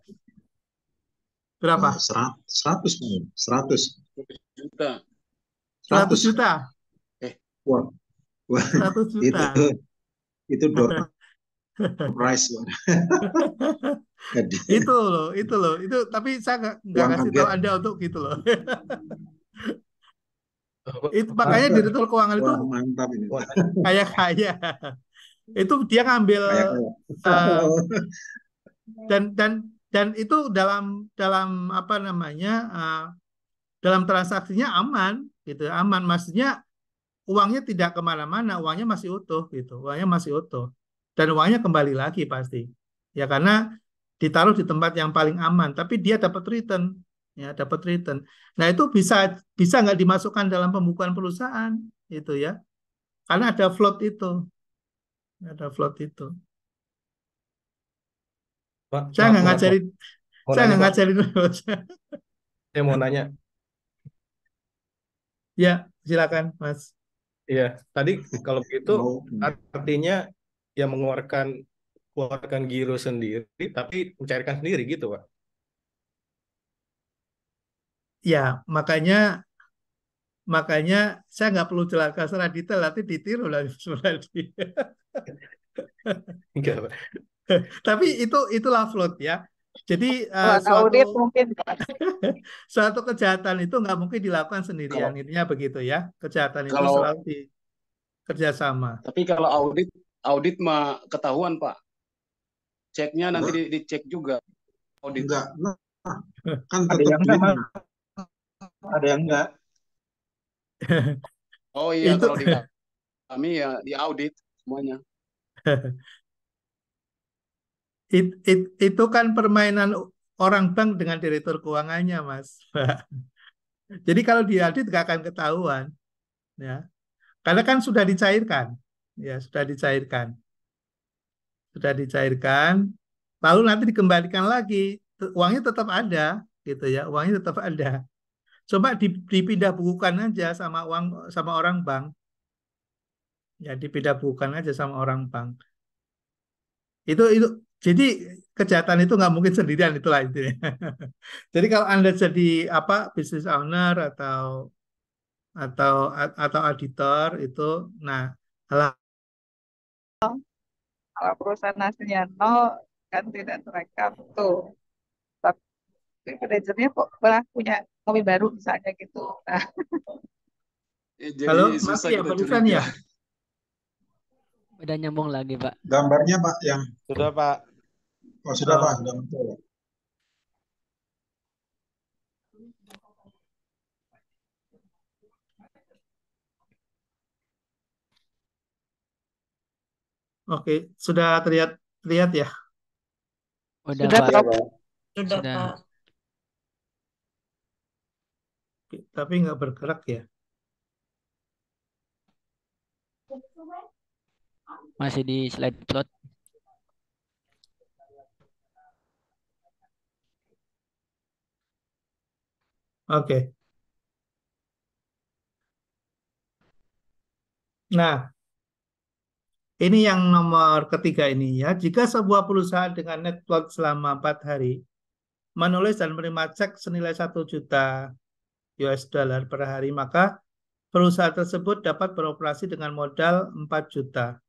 Berapa? 100, Mak. 100. Juta. 100 juta. Wah, wah, 100 juta. itu door price. Itu loh. Itu tapi saya nggak Uang kasih tahu kaget. Anda untuk gitu loh. Itu makanya direktur keuangan itu Wah, mantap ini. kaya. Itu dia ngambil Kayak uh, dan itu dalam apa namanya, dalam transaksinya aman gitu, aman, maksudnya uangnya tidak kemana-mana, uangnya masih utuh gitu, uangnya masih utuh dan uangnya kembali lagi pasti, ya karena ditaruh di tempat yang paling aman, tapi dia dapat return, ya dapat return. Nah itu bisa nggak dimasukkan dalam pembukuan perusahaan itu ya, karena ada float itu. Pak, Saya maaf, nggak maaf, ngajarin, mau saya nanya nggak Pak, ngajarin. saya mau nanya. Ya silakan Mas. Iya, tadi kalau begitu mau artinya yang keluarkan giro sendiri, tapi mencairkan sendiri gitu Pak. Ya makanya saya nggak perlu jelaskan secara detail, nanti ditiru lah sebenarnya. Enggak Pak. Tapi itulah float ya. Jadi Buat audit mungkin. suatu kejahatan itu nggak mungkin dilakukan sendirian. Kalau Intinya begitu ya. Kejahatan itu kalau selalu kerjasama. tapi kalau audit mah ketahuan Pak. Ceknya nanti dicek juga audit. enggak. Nah, kan Ada tetap yang enggak, duitnya. Mas. Ada yang enggak. Oh iya, Itu kalau di kami ya di audit semuanya. itu kan permainan orang bank dengan direktur keuangannya, Mas. Jadi kalau diaudit nggak akan ketahuan, ya. Karena kan sudah dicairkan, ya sudah dicairkan, lalu nanti dikembalikan lagi, uangnya tetap ada, gitu ya, uangnya tetap ada. Coba dipindah bukukan aja sama orang bank, ya dipindah bukukan aja sama orang bank. Itu jadi kejahatan itu nggak mungkin sendirian, itulah intinya. Jadi kalau Anda jadi apa business owner atau auditor itu, nah hal Kalau perusahaan hasilnya nol kan tidak terekam tuh. Tapi manajernya kok pernah punya mobil baru misalnya gitu. Nah, Jadi halo Mas susah ya kita barusan curiga. ya. Udah nyambung lagi, Pak. Gambarnya Pak yang Sudah Pak. oh sudah Pak, sudah muncul. Oke, sudah terlihat ya. Udah, sudah Pak. Pak. Sudah, Sudah. Pak. Oke, tapi nggak bergerak ya. Masih di slide plot. Oke. Nah, ini yang nomor ketiga ini ya. Jika sebuah perusahaan dengan net float selama 4 hari menulis dan menerima cek senilai 1 juta US dollar per hari, maka perusahaan tersebut dapat beroperasi dengan modal 4 juta.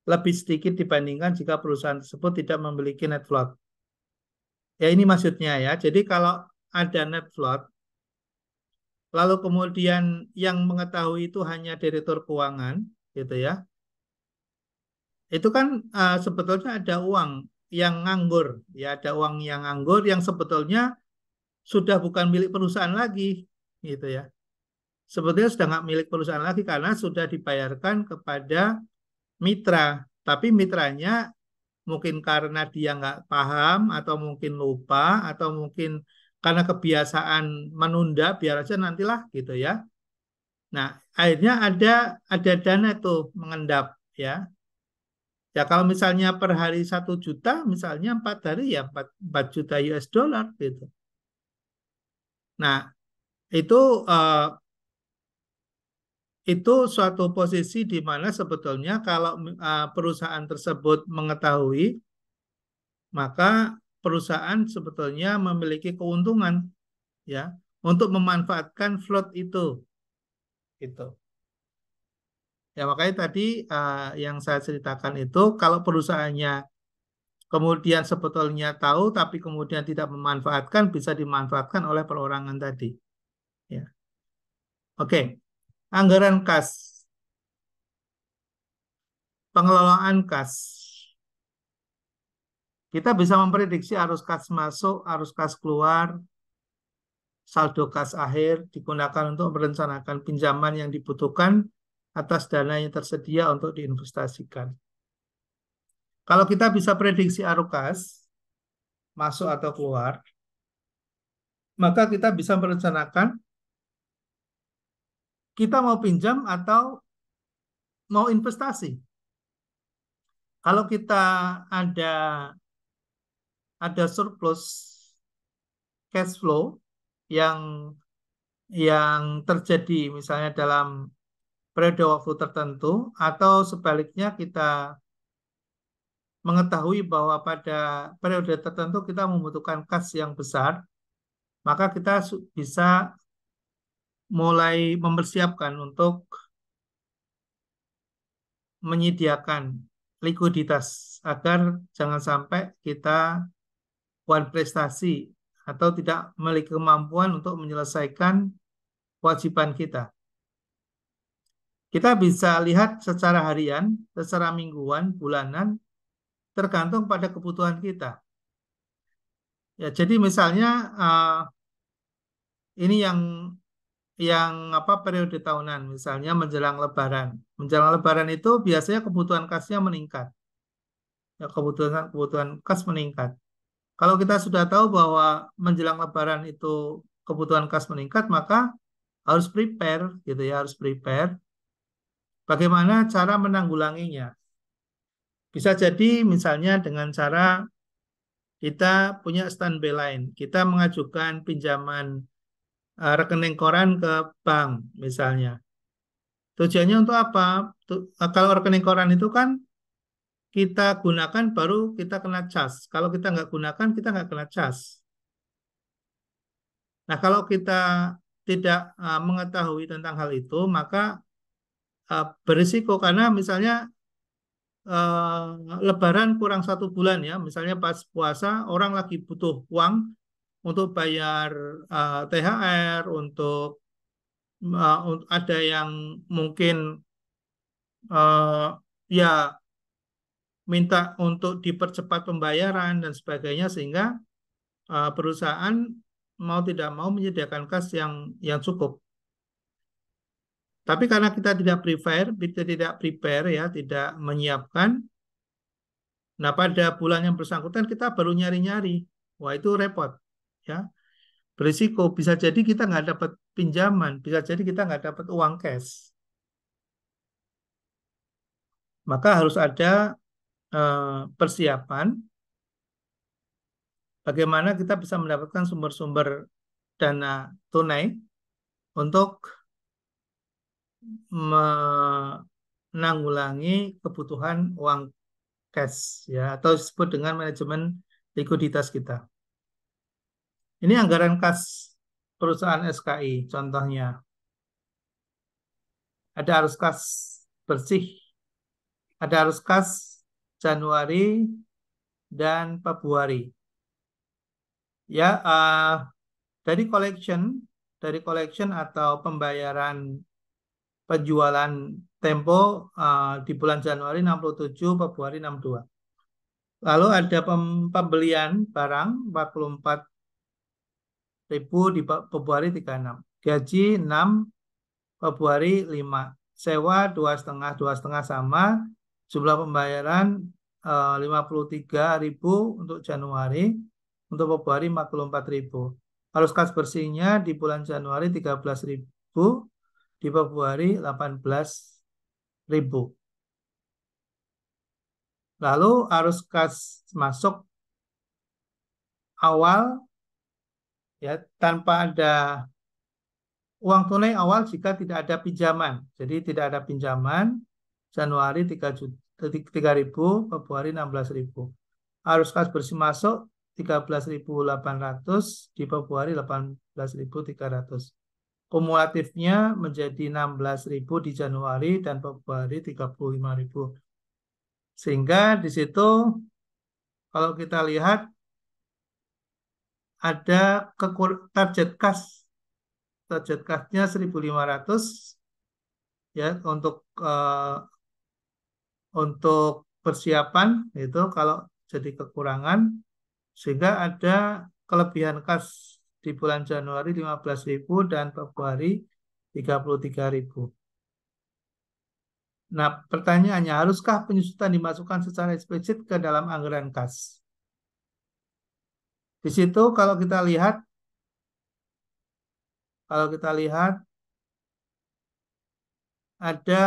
Lebih sedikit dibandingkan jika perusahaan tersebut tidak memiliki net float. Ya ini maksudnya ya. Jadi kalau ada net float, lalu kemudian yang mengetahui itu hanya direktur keuangan, gitu ya. Itu kan sebetulnya ada uang yang nganggur, ya ada uang yang nganggur yang sebetulnya sudah bukan milik perusahaan lagi, gitu ya. Sebetulnya sudah nggak milik perusahaan lagi karena sudah dibayarkan kepada mitra, tapi mitranya mungkin karena dia nggak paham atau mungkin lupa atau mungkin karena kebiasaan menunda biar aja nantilah gitu ya. Nah, akhirnya ada dana tuh mengendap ya. Ya kalau misalnya per hari 1 juta, misalnya 4 hari ya 4 juta US dollar gitu. Nah, itu itu suatu posisi di mana sebetulnya kalau perusahaan tersebut mengetahui, maka perusahaan sebetulnya memiliki keuntungan ya untuk memanfaatkan float itu. Itu. Ya makanya tadi yang saya ceritakan itu kalau perusahaannya kemudian sebetulnya tahu tapi kemudian tidak memanfaatkan bisa dimanfaatkan oleh perorangan tadi. Ya. Oke. Anggaran kas. Pengelolaan kas. Kita bisa memprediksi arus kas masuk, arus kas keluar, saldo kas akhir digunakan untuk merencanakan pinjaman yang dibutuhkan atas dana yang tersedia untuk diinvestasikan. Kalau kita bisa prediksi arus kas masuk atau keluar, maka kita bisa merencanakan kita mau pinjam atau mau investasi. Kalau kita ada surplus cash flow yang terjadi misalnya dalam periode waktu tertentu atau sebaliknya kita mengetahui bahwa pada periode tertentu kita membutuhkan kas yang besar, maka kita bisa mulai mempersiapkan untuk menyediakan likuiditas agar jangan sampai kita kuat prestasi atau tidak memiliki kemampuan untuk menyelesaikan kewajiban kita. Kita bisa lihat secara harian, secara mingguan, bulanan, tergantung pada kebutuhan kita. Ya, jadi misalnya ini yang periode tahunan, misalnya menjelang Lebaran. Menjelang Lebaran itu biasanya kebutuhan kasnya meningkat. Ya, kebutuhan kas meningkat. Kalau kita sudah tahu bahwa menjelang Lebaran itu kebutuhan kas meningkat, maka harus prepare, gitu ya, harus prepare. Bagaimana cara menanggulanginya? Bisa jadi misalnya dengan cara kita punya standby line, kita mengajukan pinjaman rekening koran ke bank misalnya. Tujuannya untuk apa? Kalau rekening koran itu kan kita gunakan baru kita kena cas. Kalau kita nggak gunakan, kita nggak kena cas. Nah, kalau kita tidak mengetahui tentang hal itu, maka berisiko karena misalnya Lebaran kurang 1 bulan ya, misalnya pas puasa orang lagi butuh uang untuk bayar THR, untuk ada yang mungkin ya minta untuk dipercepat pembayaran dan sebagainya sehingga perusahaan mau tidak mau menyediakan kas yang cukup. Tapi karena kita tidak prepare ya, tidak menyiapkan. Nah, pada bulan yang bersangkutan kita baru nyari-nyari. Wah, itu repot ya. Berisiko bisa jadi kita nggak dapat pinjaman, bisa jadi kita nggak dapat uang cash. Maka harus ada persiapan bagaimana kita bisa mendapatkan sumber-sumber dana tunai untuk menanggulangi kebutuhan uang cash ya, atau disebut dengan manajemen likuiditas kita. Ini anggaran kas perusahaan SKI contohnya. Ada arus kas bersih, ada arus kas Januari dan Februari. Ya, dari collection atau pembayaran penjualan Tempo di bulan Januari 67, Februari 62. Lalu ada pembelian barang 44.000 di Februari 36. Gaji 6, Februari 5. Sewa 2,5 sama. Jumlah pembayaran 53.000 untuk Januari. Untuk Februari 44.000. Arus kas bersihnya di bulan Januari 13.000. Di Februari 18.000. Lalu arus kas masuk awal ya tanpa ada uang tunai awal jika tidak ada pinjaman. Jadi tidak ada pinjaman, Januari 3.000, Februari 16.000. Arus kas bersih masuk 13.800, di Februari 18.300. Kumulatifnya menjadi 16.000 di Januari dan Februari 35.000. Sehingga di situ kalau kita lihat ada target kasnya 1.500 ya untuk persiapan itu kalau jadi kekurangan, sehingga ada kelebihan kas di bulan Januari 15.000 dan Februari 33.000. Nah, pertanyaannya, haruskah penyusutan dimasukkan secara eksplisit ke dalam anggaran kas? Di situ kalau kita lihat ada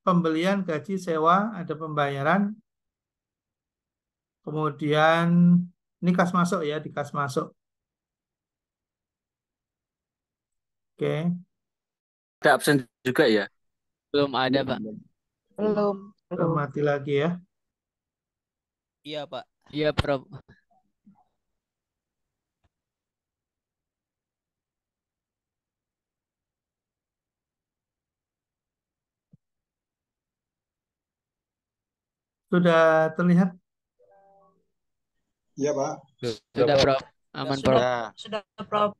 pembelian, gaji, sewa, ada pembayaran, kemudian ini kas masuk ya, di kas masuk. Oke. Ada absen juga ya? Belum ada, Pak. Belum. Mati lagi ya. Iya, Pak. Iya, Prof. Sudah terlihat? Iya, Pak. Sudah, Prof. Aman, Prof. Sudah, Prof.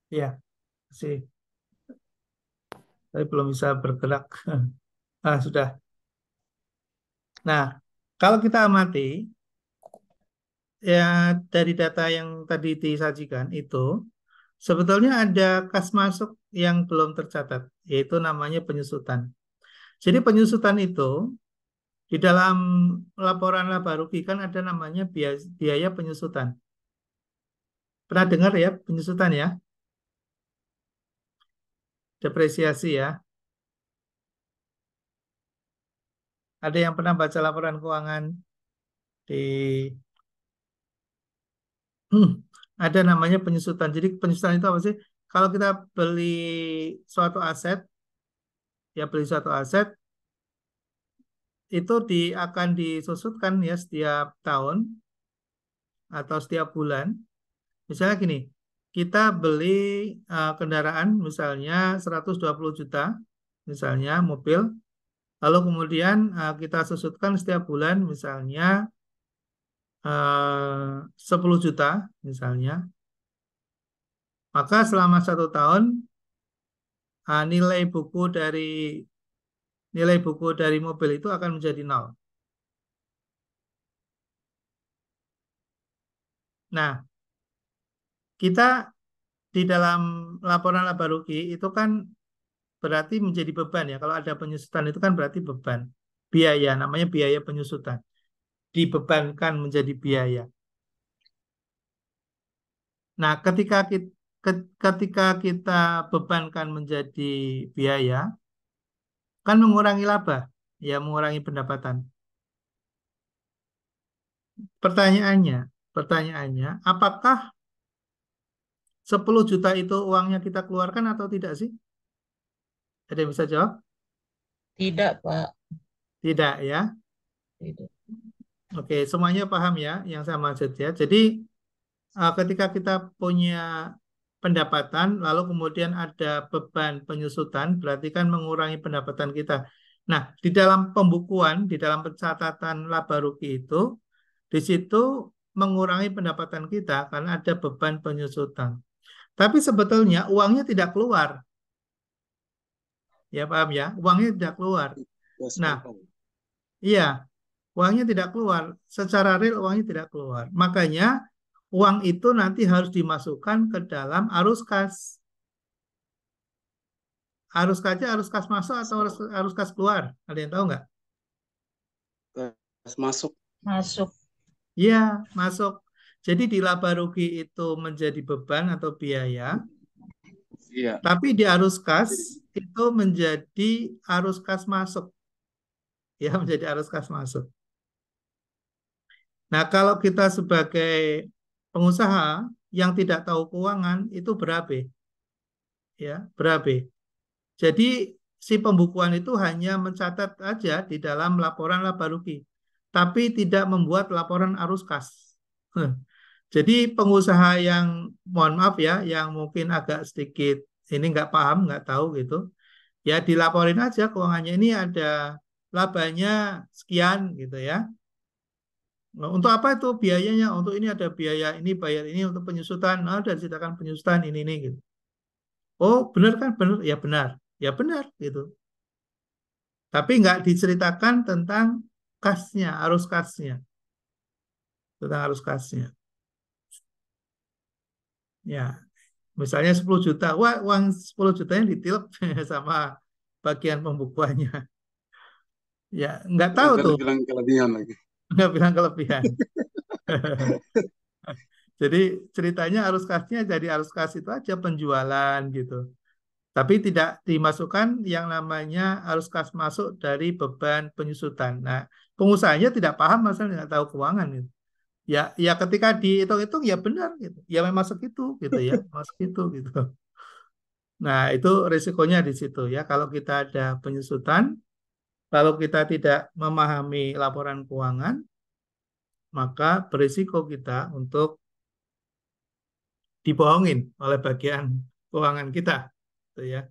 Iya, sih. Tapi belum bisa bergerak. Sudah. Nah, kalau kita amati, ya dari data yang tadi disajikan itu, sebetulnya ada kas masuk yang belum tercatat, yaitu namanya penyusutan. Jadi penyusutan itu, di dalam laporan laba rugi kan ada namanya biaya penyusutan. Pernah dengar ya penyusutan ya? Depresiasi ya. Ada yang pernah baca laporan keuangan di ada namanya penyusutan. Jadi penyusutan itu apa sih? Kalau kita beli suatu aset, ya beli suatu aset itu akan disusutkan ya setiap tahun atau setiap bulan. Misalnya gini, kita beli kendaraan misalnya 120 juta, misalnya mobil, lalu kemudian kita susutkan setiap bulan misalnya 10 juta misalnya, maka selama 1 tahun nilai buku dari mobil itu akan menjadi 0. Nah, kita di dalam laporan laba rugi itu kan berarti menjadi beban ya. Kalau ada penyusutan itu kan berarti beban. Biaya, namanya biaya penyusutan. Dibebankan menjadi biaya. Nah, ketika kita bebankan menjadi biaya, kan mengurangi laba, ya mengurangi pendapatan. Pertanyaannya, apakah 10 juta itu uangnya kita keluarkan atau tidak sih? Ada yang bisa jawab? Tidak, Pak. Tidak ya. Tidak. Oke, semuanya paham ya yang saya maksud ya. Jadi ketika kita punya pendapatan lalu kemudian ada beban penyusutan, berarti kan mengurangi pendapatan kita. Nah, di dalam pembukuan, di dalam pencatatan laba rugi itu, di situ mengurangi pendapatan kita karena ada beban penyusutan. Tapi sebetulnya uangnya tidak keluar. Ya, paham ya? Uangnya tidak keluar. Nah, iya, uangnya tidak keluar. Secara real uangnya tidak keluar. Makanya uang itu nanti harus dimasukkan ke dalam arus kas. Arus kasnya arus kas masuk atau arus kas keluar? Ada yang tahu nggak? Masuk. Masuk. Iya, masuk. Jadi di laba rugi itu menjadi beban atau biaya. Iya. Tapi di arus kas itu menjadi arus kas masuk. Ya, menjadi arus kas masuk. Nah, kalau kita sebagai pengusaha yang tidak tahu keuangan itu berabe. Ya, berabe. Jadi si pembukuan itu hanya mencatat aja di dalam laporan laba rugi, tapi tidak membuat laporan arus kas. Jadi pengusaha yang mohon maaf ya, yang mungkin agak sedikit ini nggak paham, nggak tahu gitu, ya dilaporin aja keuangannya ini ada labanya sekian gitu ya. Nah, untuk apa itu biayanya? Untuk ini ada biaya ini, bayar ini untuk penyusutan. Nah, dan ceritakan penyusutan ini gitu. Oh, benar kan? Benar. Ya benar. Ya benar gitu. Tapi nggak diceritakan tentang kasnya, arus kasnya. Tentang arus kasnya. Ya, misalnya 10 juta. Wah, uang 10 jutanya ditilep sama bagian pembukuannya. Ya, nggak tahu tuh. Bilang kelebihan lagi. Nggak bilang kelebihan. Jadi ceritanya arus kasnya jadi arus kas itu aja penjualan gitu. Tapi tidak dimasukkan yang namanya arus kas masuk dari beban penyusutan. Nah, pengusahanya tidak paham masalah nggak tahu keuangan gitu. Ya ketika dihitung-hitung ya benar gitu. Ya memang segitu gitu ya, masuk itu gitu. Nah, itu risikonya di situ ya. Kalau kita ada penyusutan, kalau kita tidak memahami laporan keuangan, maka berisiko kita untuk dibohongin oleh bagian keuangan kita, gitu ya.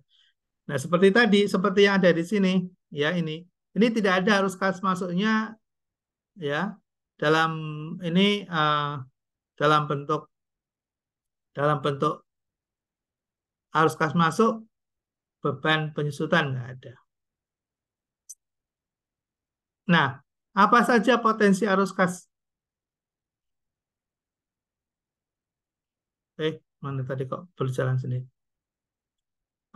Nah, seperti tadi, seperti yang ada di sini, ya ini tidak ada arus kas masuknya, ya, dalam ini dalam bentuk arus kas masuk beban penyusutan nggak ada. Nah, apa saja potensi arus kas? Mana tadi kok berjalan sendiri?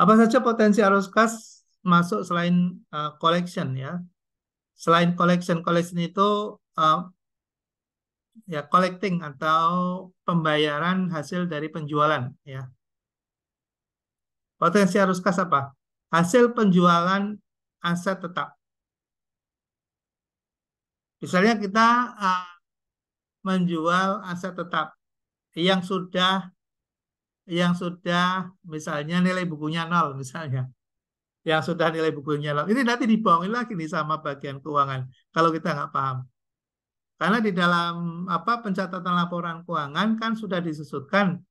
Apa saja potensi arus kas masuk selain collection ya? Selain collection itu ya collecting atau pembayaran hasil dari penjualan ya. Potensi arus kas apa? Hasil penjualan aset tetap. Misalnya kita menjual aset tetap yang sudah misalnya nilai bukunya 0 misalnya. Yang sudah nilai bukunya 0. Ini nanti dibohongin lagi nih sama bagian keuangan kalau kita nggak paham. Karena di dalam pencatatan laporan keuangan kan sudah disusutkan.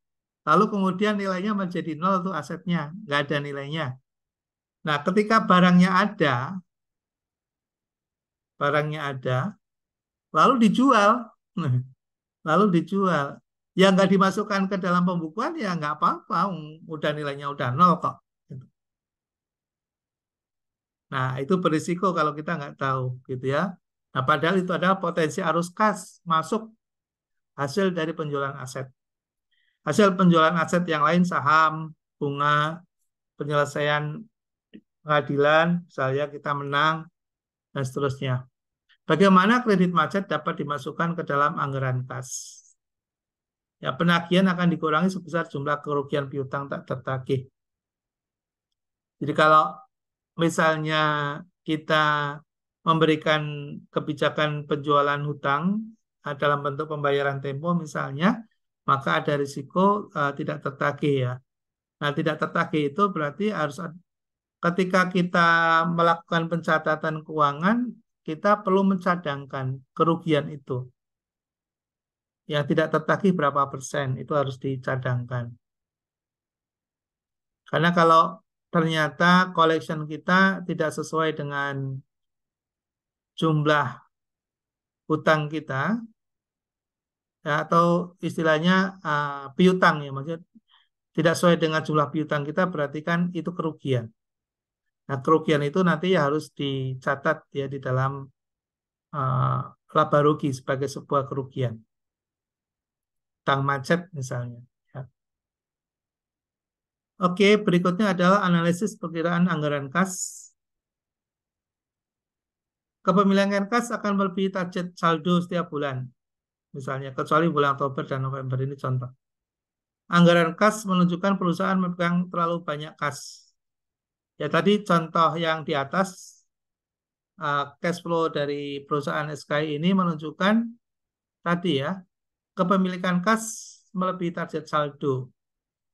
Lalu kemudian nilainya menjadi 0 itu asetnya, nggak ada nilainya. Nah, ketika barangnya ada, lalu dijual. Yang nggak dimasukkan ke dalam pembukuan ya nggak apa-apa, udah nilainya udah 0 kok. Nah, itu berisiko kalau kita nggak tahu, gitu ya. Nah, padahal itu adalah potensi arus kas masuk hasil dari penjualan aset. Hasil penjualan aset yang lain, saham, bunga, penyelesaian pengadilan, misalnya kita menang, dan seterusnya. Bagaimana kredit macet dapat dimasukkan ke dalam anggaran kas? Ya, penagihan akan dikurangi sebesar jumlah kerugian piutang tak tertagih. Jadi kalau misalnya kita memberikan kebijakan penjualan hutang dalam bentuk pembayaran tempo misalnya, maka ada risiko tidak tertagih ya. Nah, tidak tertagih itu berarti harus ketika kita melakukan pencatatan keuangan, kita perlu mencadangkan kerugian itu. Yang tidak tertagih berapa persen, itu harus dicadangkan. Karena kalau ternyata collection kita tidak sesuai dengan jumlah hutang kita, ya, atau istilahnya piutang ya, maksudnya tidak sesuai dengan jumlah piutang kita, berarti kan itu kerugian. Nah, kerugian itu nanti ya harus dicatat ya di dalam laba rugi sebagai sebuah kerugian. Hutang macet misalnya. Ya. Oke, berikutnya adalah analisis perkiraan anggaran kas. Kepemilikan kas akan melebihi target saldo setiap bulan. Misalnya, kecuali bulan Oktober dan November, ini contoh. Anggaran kas menunjukkan perusahaan memegang terlalu banyak kas. Ya, tadi contoh yang di atas, cash flow dari perusahaan SKI ini menunjukkan tadi ya, kepemilikan kas melebihi target saldo.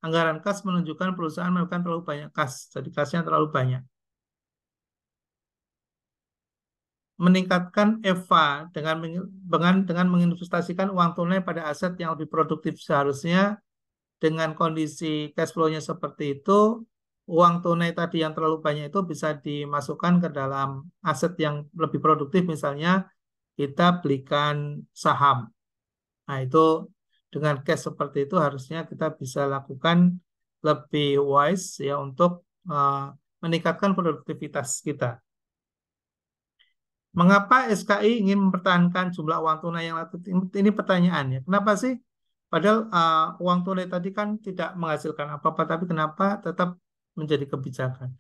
Anggaran kas menunjukkan perusahaan memegang terlalu banyak kas, jadi kasnya terlalu banyak. Meningkatkan EVA dengan menginvestasikan uang tunai pada aset yang lebih produktif. Seharusnya dengan kondisi cash flow-nya seperti itu, uang tunai tadi yang terlalu banyak itu bisa dimasukkan ke dalam aset yang lebih produktif, misalnya kita belikan saham. Nah, itu dengan cash seperti itu harusnya kita bisa lakukan lebih wise ya untuk meningkatkan produktivitas kita. Mengapa SKI ingin mempertahankan jumlah uang tunai yang laku? Ini pertanyaannya. Kenapa sih? Padahal uang tunai tadi kan tidak menghasilkan apa-apa, tapi kenapa tetap menjadi kebijakan?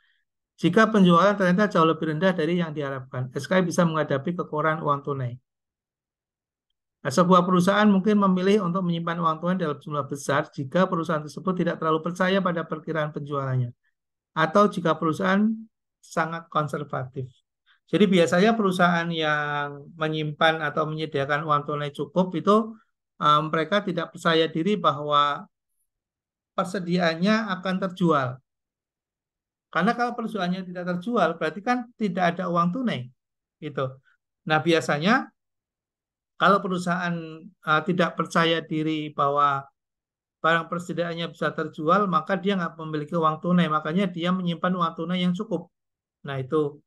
Jika penjualan ternyata jauh lebih rendah dari yang diharapkan, SKI bisa menghadapi kekurangan uang tunai. Nah, sebuah perusahaan mungkin memilih untuk menyimpan uang tunai dalam jumlah besar jika perusahaan tersebut tidak terlalu percaya pada perkiraan penjualannya, atau jika perusahaan sangat konservatif. Jadi biasanya perusahaan yang menyimpan atau menyediakan uang tunai cukup itu mereka tidak percaya diri bahwa persediaannya akan terjual. Karena kalau persediaannya tidak terjual, berarti kan tidak ada uang tunai. Gitu. Nah, biasanya kalau perusahaan tidak percaya diri bahwa barang persediaannya bisa terjual, maka dia nggak memiliki uang tunai. Makanya dia menyimpan uang tunai yang cukup. Nah, itu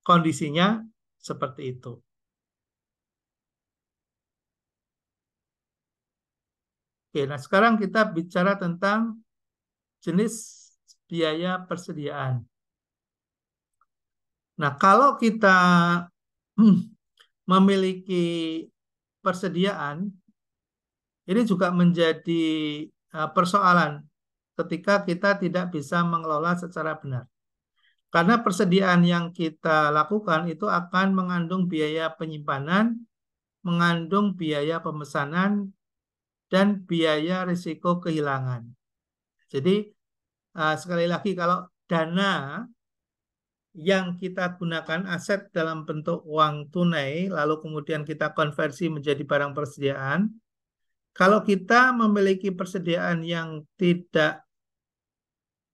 kondisinya seperti itu. Oke, nah sekarang kita bicara tentang jenis biaya persediaan. Nah, kalau kita memiliki persediaan, ini juga menjadi persoalan ketika kita tidak bisa mengelola secara benar. Karena persediaan yang kita lakukan itu akan mengandung biaya penyimpanan, mengandung biaya pemesanan, dan biaya risiko kehilangan. Jadi, sekali lagi, kalau dana yang kita gunakan aset dalam bentuk uang tunai, lalu kemudian kita konversi menjadi barang persediaan, kalau kita memiliki persediaan yang tidak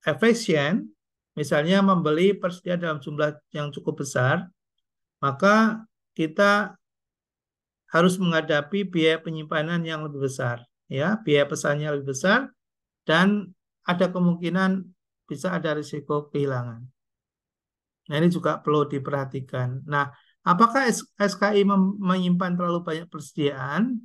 efisien, misalnya membeli persediaan dalam jumlah yang cukup besar, maka kita harus menghadapi biaya penyimpanan yang lebih besar, ya, biaya pesannya lebih besar, dan ada kemungkinan bisa ada risiko kehilangan. Nah, ini juga perlu diperhatikan. Nah, apakah SKI menyimpan terlalu banyak persediaan?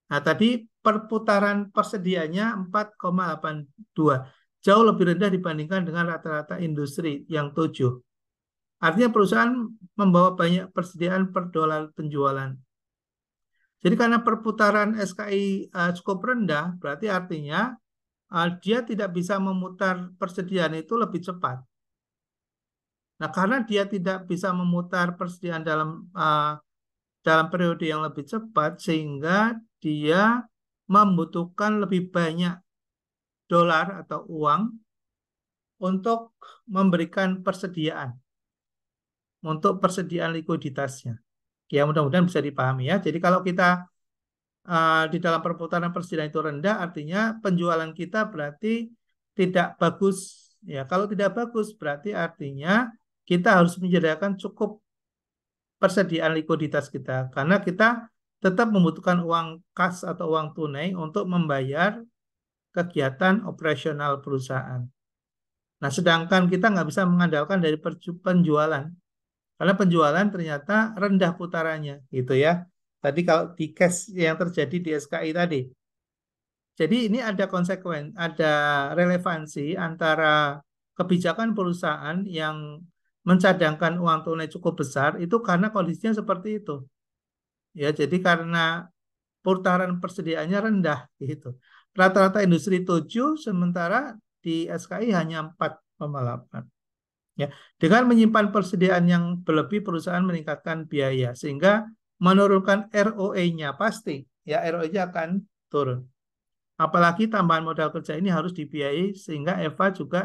Nah, tadi perputaran persediaannya 4,82. Jauh lebih rendah dibandingkan dengan rata-rata industri yang 7. Artinya perusahaan membawa banyak persediaan per dolar penjualan. Jadi karena perputaran SKI cukup rendah, berarti artinya dia tidak bisa memutar persediaan itu lebih cepat. Nah, karena dia tidak bisa memutar persediaan dalam periode yang lebih cepat, sehingga dia membutuhkan lebih banyak dolar atau uang untuk memberikan persediaan, untuk persediaan likuiditasnya. Ya, mudah-mudahan bisa dipahami ya. Jadi kalau kita di dalam perputaran persediaan itu rendah, artinya penjualan kita berarti tidak bagus. Ya, kalau tidak bagus berarti artinya kita harus menyediakan cukup persediaan likuiditas kita, karena kita tetap membutuhkan uang kas atau uang tunai untuk membayar kegiatan operasional perusahaan. Nah, sedangkan kita nggak bisa mengandalkan dari penjualan, karena penjualan ternyata rendah putarannya, gitu ya. Tadi kalau di cash yang terjadi di SKI tadi. Jadi ini ada ada relevansi antara kebijakan perusahaan yang mencadangkan uang tunai cukup besar itu karena kondisinya seperti itu. Ya, jadi karena putaran persediaannya rendah gitu. Rata-rata industri 7 sementara di SKI hanya 4,8. Ya, dengan menyimpan persediaan yang berlebih perusahaan meningkatkan biaya sehingga menurunkan ROE-nya pasti. Ya, ROE-nya akan turun. Apalagi tambahan modal kerja ini harus dibiayai sehingga EVA juga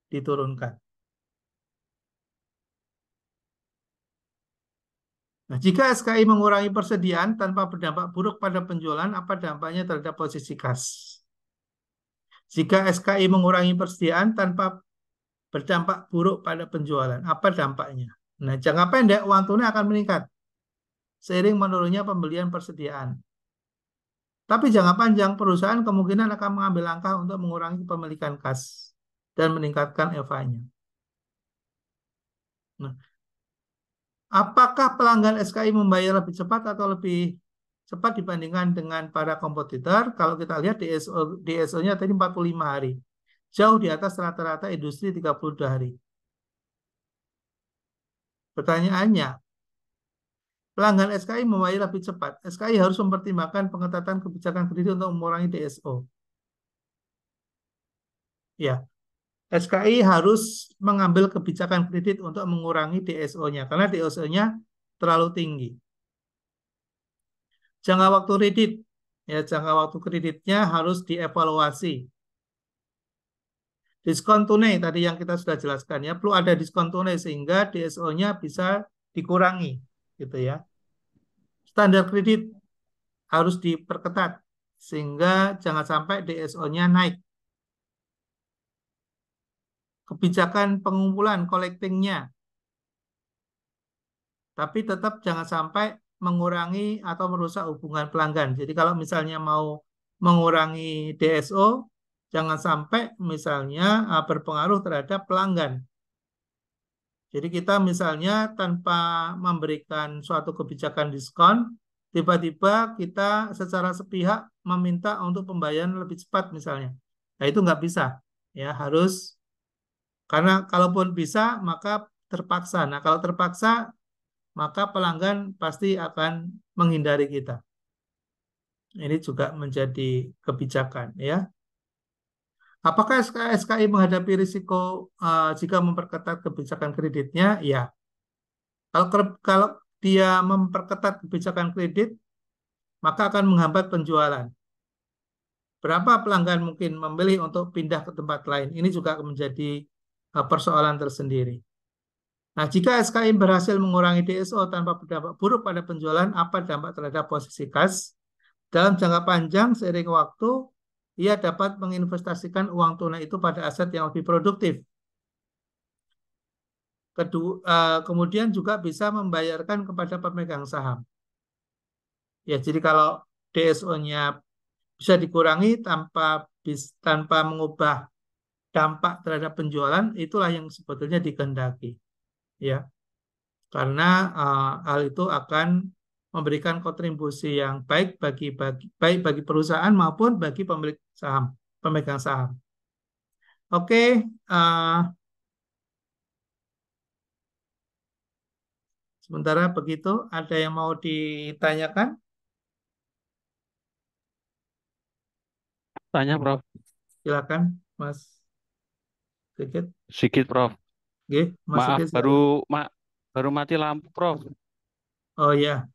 diturunkan. Nah, jika SKI mengurangi persediaan tanpa berdampak buruk pada penjualan, apa dampaknya terhadap posisi kas? Jika SKI mengurangi persediaan tanpa berdampak buruk pada penjualan, apa dampaknya? Nah, jangka pendek uang tunai akan meningkat seiring menurunnya pembelian persediaan. Tapi jangka panjang perusahaan kemungkinan akan mengambil langkah untuk mengurangi pemilikan kas dan meningkatkan EVA-nya. Nah, apakah pelanggan SKI membayar lebih cepat atau lebih cepat dibandingkan dengan para kompetitor? Kalau kita lihat DSO-nya tadi 45 hari. Jauh di atas rata-rata industri 32 hari. Pertanyaannya, pelanggan SKI membayar lebih cepat. SKI harus mempertimbangkan pengetatan kebijakan kredit untuk mengurangi DSO. Ya, SKI harus mengambil kebijakan kredit untuk mengurangi DSO-nya karena DSO-nya terlalu tinggi. Jangka waktu kredit, ya jangka waktu kreditnya harus dievaluasi. Diskon tunai tadi yang kita sudah jelaskan ya, perlu ada diskon tunai sehingga DSO-nya bisa dikurangi, gitu ya. Standar kredit harus diperketat sehingga jangan sampai DSO-nya naik. Kebijakan pengumpulan collecting-nya, tapi tetap jangan sampai mengurangi atau merusak hubungan pelanggan. Jadi kalau misalnya mau mengurangi DSO, jangan sampai misalnya berpengaruh terhadap pelanggan. Jadi kita misalnya tanpa memberikan suatu kebijakan diskon, tiba-tiba kita secara sepihak meminta untuk pembayaran lebih cepat misalnya. Nah itu nggak bisa, ya harus, karena kalaupun bisa maka terpaksa. Nah kalau terpaksa maka pelanggan pasti akan menghindari kita. Ini juga menjadi kebijakan, ya. Apakah SKI menghadapi risiko jika memperketat kebijakan kreditnya? Ya. Kalau dia memperketat kebijakan kredit, maka akan menghambat penjualan. Berapa pelanggan mungkin memilih untuk pindah ke tempat lain? Ini juga menjadi persoalan tersendiri. Nah, jika SKI berhasil mengurangi DSO tanpa berdampak buruk pada penjualan, apa dampak terhadap posisi kas? Dalam jangka panjang, seiring waktu, ia dapat menginvestasikan uang tunai itu pada aset yang lebih produktif. Kemudian juga bisa membayarkan kepada pemegang saham. Ya, jadi kalau DSO-nya bisa dikurangi tanpa mengubah dampak terhadap penjualan, itulah yang sebetulnya dikehendaki. Ya, karena hal itu akan memberikan kontribusi yang baik bagi perusahaan maupun bagi pemilik saham, pemegang saham. Oke, sementara begitu, ada yang mau ditanyakan? Tanya, Prof. Silakan, Mas Sigit. Sigit, Prof. Oke, Mas Maaf, Sigit, baru mati lampu, Prof. Oh ya,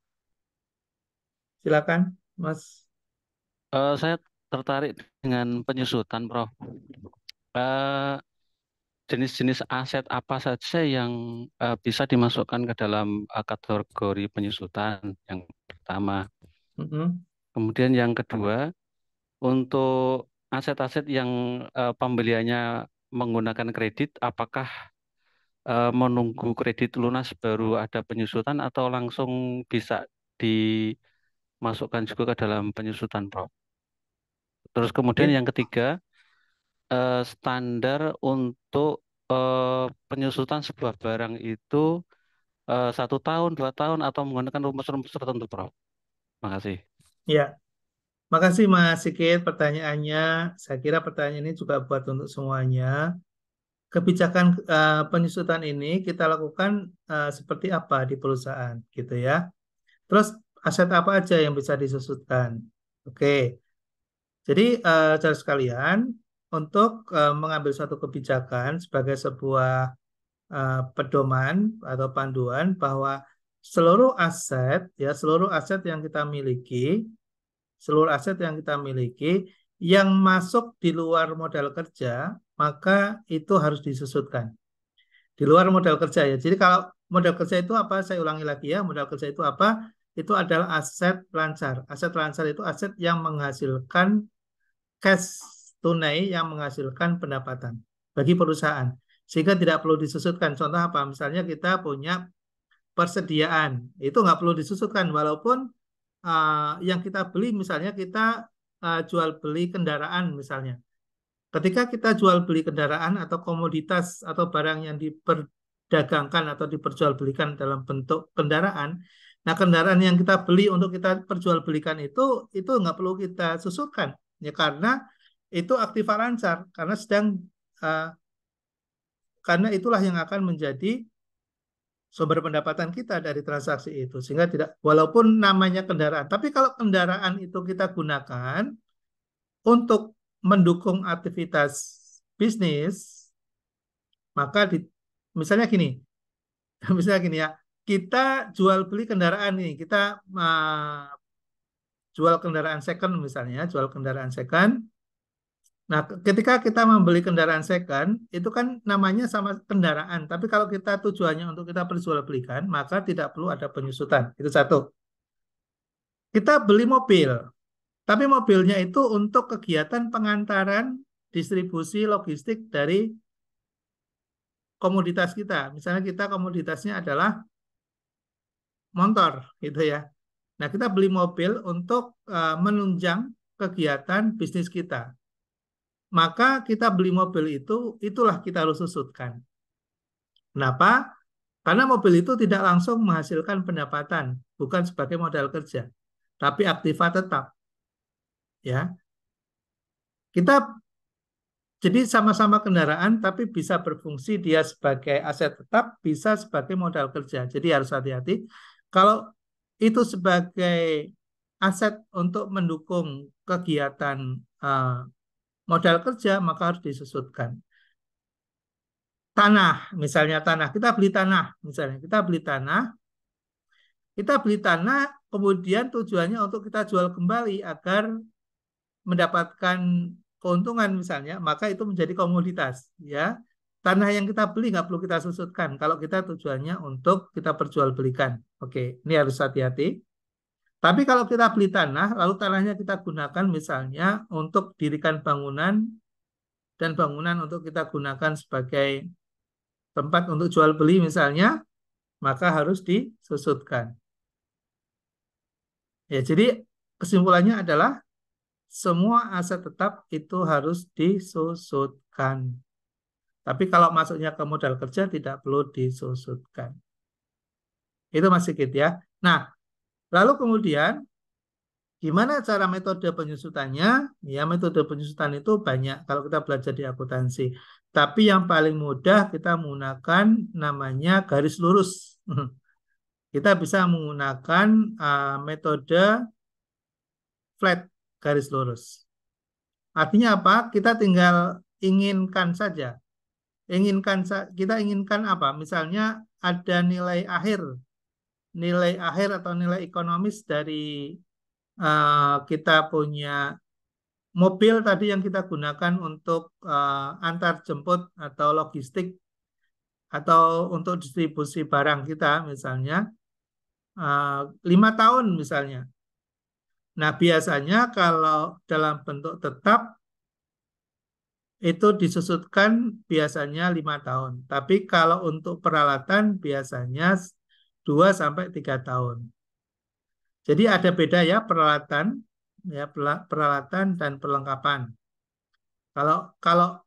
silakan, Mas. Saya tertarik dengan penyusutan, Prof. Jenis-jenis aset apa saja yang bisa dimasukkan ke dalam kategori penyusutan yang pertama. Kemudian yang kedua, untuk aset-aset yang pembeliannya menggunakan kredit, apakah menunggu kredit lunas baru ada penyusutan atau langsung bisa dimasukkan juga ke dalam penyusutan, Prof? Terus kemudian yang ketiga, standar untuk penyusutan sebuah barang itu 1 tahun, 2 tahun, atau menggunakan rumus-rumus tertentu, Prof? Makasih. Ya, makasih Mas Sigit pertanyaannya. Saya kira pertanyaan ini juga buat untuk semuanya. Kebijakan penyusutan ini kita lakukan seperti apa di perusahaan, gitu ya. Terus aset apa aja yang bisa disusutkan? Oke, jadi saudara sekalian, untuk mengambil suatu kebijakan sebagai sebuah pedoman atau panduan bahwa seluruh aset yang kita miliki, yang masuk di luar modal kerja, maka itu harus disusutkan. Di luar modal kerja ya. Jadi kalau modal kerja itu apa? Saya ulangi lagi ya. Modal kerja itu apa? Itu adalah aset lancar. Aset lancar itu aset yang menghasilkan cash tunai, yang menghasilkan pendapatan bagi perusahaan. Sehingga tidak perlu disusutkan. Contoh apa? Misalnya kita punya persediaan. Itu nggak perlu disusutkan. Walaupun yang kita beli, misalnya kita jual beli kendaraan misalnya. Ketika kita jual beli kendaraan atau komoditas atau barang yang diperdagangkan atau diperjualbelikan dalam bentuk kendaraan, nah kendaraan yang kita beli untuk kita perjualbelikan itu nggak perlu kita susutkan, ya karena itu aktiva lancar, karena itulah yang akan menjadi sumber pendapatan kita dari transaksi itu, sehingga tidak, walaupun namanya kendaraan, tapi kalau kendaraan itu kita gunakan untuk mendukung aktivitas bisnis, maka misalnya gini ya, kita jual beli kendaraan nih, kita jual kendaraan second misalnya, jual kendaraan second. Nah, ketika kita membeli kendaraan second, itu kan namanya sama kendaraan, tapi kalau kita tujuannya untuk kita perjualbelikan, maka tidak perlu ada penyusutan. Itu satu. Kita beli mobil, tapi mobilnya itu untuk kegiatan pengantaran distribusi logistik dari komoditas kita. Misalnya kita komoditasnya adalah motor, gitu ya. Nah, kita beli mobil untuk menunjang kegiatan bisnis kita. Maka kita beli mobil itulah kita harus susutkan. Kenapa? Karena mobil itu tidak langsung menghasilkan pendapatan, bukan sebagai modal kerja, tapi aktiva tetap. Ya, kita jadi sama-sama kendaraan, tapi bisa berfungsi dia sebagai aset tetap, bisa sebagai modal kerja. Jadi harus hati-hati. Kalau itu sebagai aset untuk mendukung kegiatan modal kerja, maka harus disusutkan. Tanah, misalnya tanah. Kita beli tanah, misalnya. Kita beli tanah, kemudian tujuannya untuk kita jual kembali agar mendapatkan keuntungan misalnya, maka itu menjadi komoditas, ya. Tanah yang kita beli nggak perlu kita susutkan kalau kita tujuannya untuk kita perjualbelikan. Oke, ini harus hati-hati. Tapi kalau kita beli tanah, lalu tanahnya kita gunakan misalnya untuk dirikan bangunan, dan bangunan untuk kita gunakan sebagai tempat untuk jual beli misalnya, maka harus disusutkan. Ya, jadi kesimpulannya adalah semua aset tetap itu harus disusutkan. Tapi kalau masuknya ke modal kerja tidak perlu disusutkan. Itu Mas Sigit ya. Nah, lalu kemudian gimana cara metode penyusutannya? Ya, metode penyusutan itu banyak kalau kita belajar di akuntansi. Tapi yang paling mudah kita menggunakan namanya garis lurus. Kita bisa menggunakan metode flat, garis lurus. Artinya apa? Kita tinggal inginkan saja. Kita inginkan apa? Misalnya ada nilai akhir atau nilai ekonomis dari kita punya mobil tadi yang kita gunakan untuk antar jemput atau logistik atau untuk distribusi barang kita misalnya 5 tahun misalnya. Nah, biasanya kalau dalam bentuk tetap itu disusutkan biasanya 5 tahun. Tapi kalau untuk peralatan biasanya 2 sampai 3 tahun. Jadi ada beda ya peralatan, ya peralatan dan perlengkapan. Kalau kalau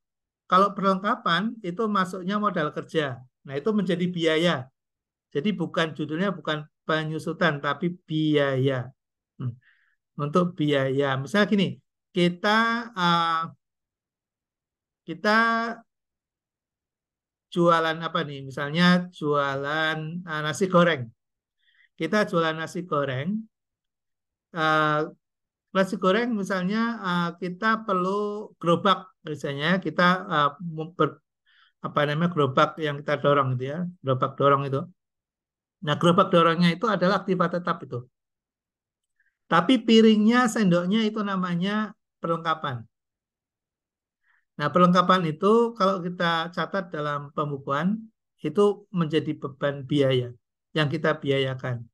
kalau perlengkapan itu masuknya modal kerja. Nah, itu menjadi biaya. Jadi bukan judulnya bukan penyusutan tapi biaya. Hmm, Untuk biaya. Misalnya gini, kita uh, kita jualan apa nih? Misalnya jualan nasi goreng. Kita jualan nasi goreng. uh, Nasi goreng misalnya kita perlu gerobak misalnya kita apa namanya gerobak yang kita dorong gitu ya, gerobak dorong itu. Nah, gerobak dorongnya itu adalah aktivitas tetap itu. Tapi piringnya, sendoknya itu namanya perlengkapan. Nah, perlengkapan itu kalau kita catat dalam pembukuan itu menjadi beban biaya yang kita biayakan.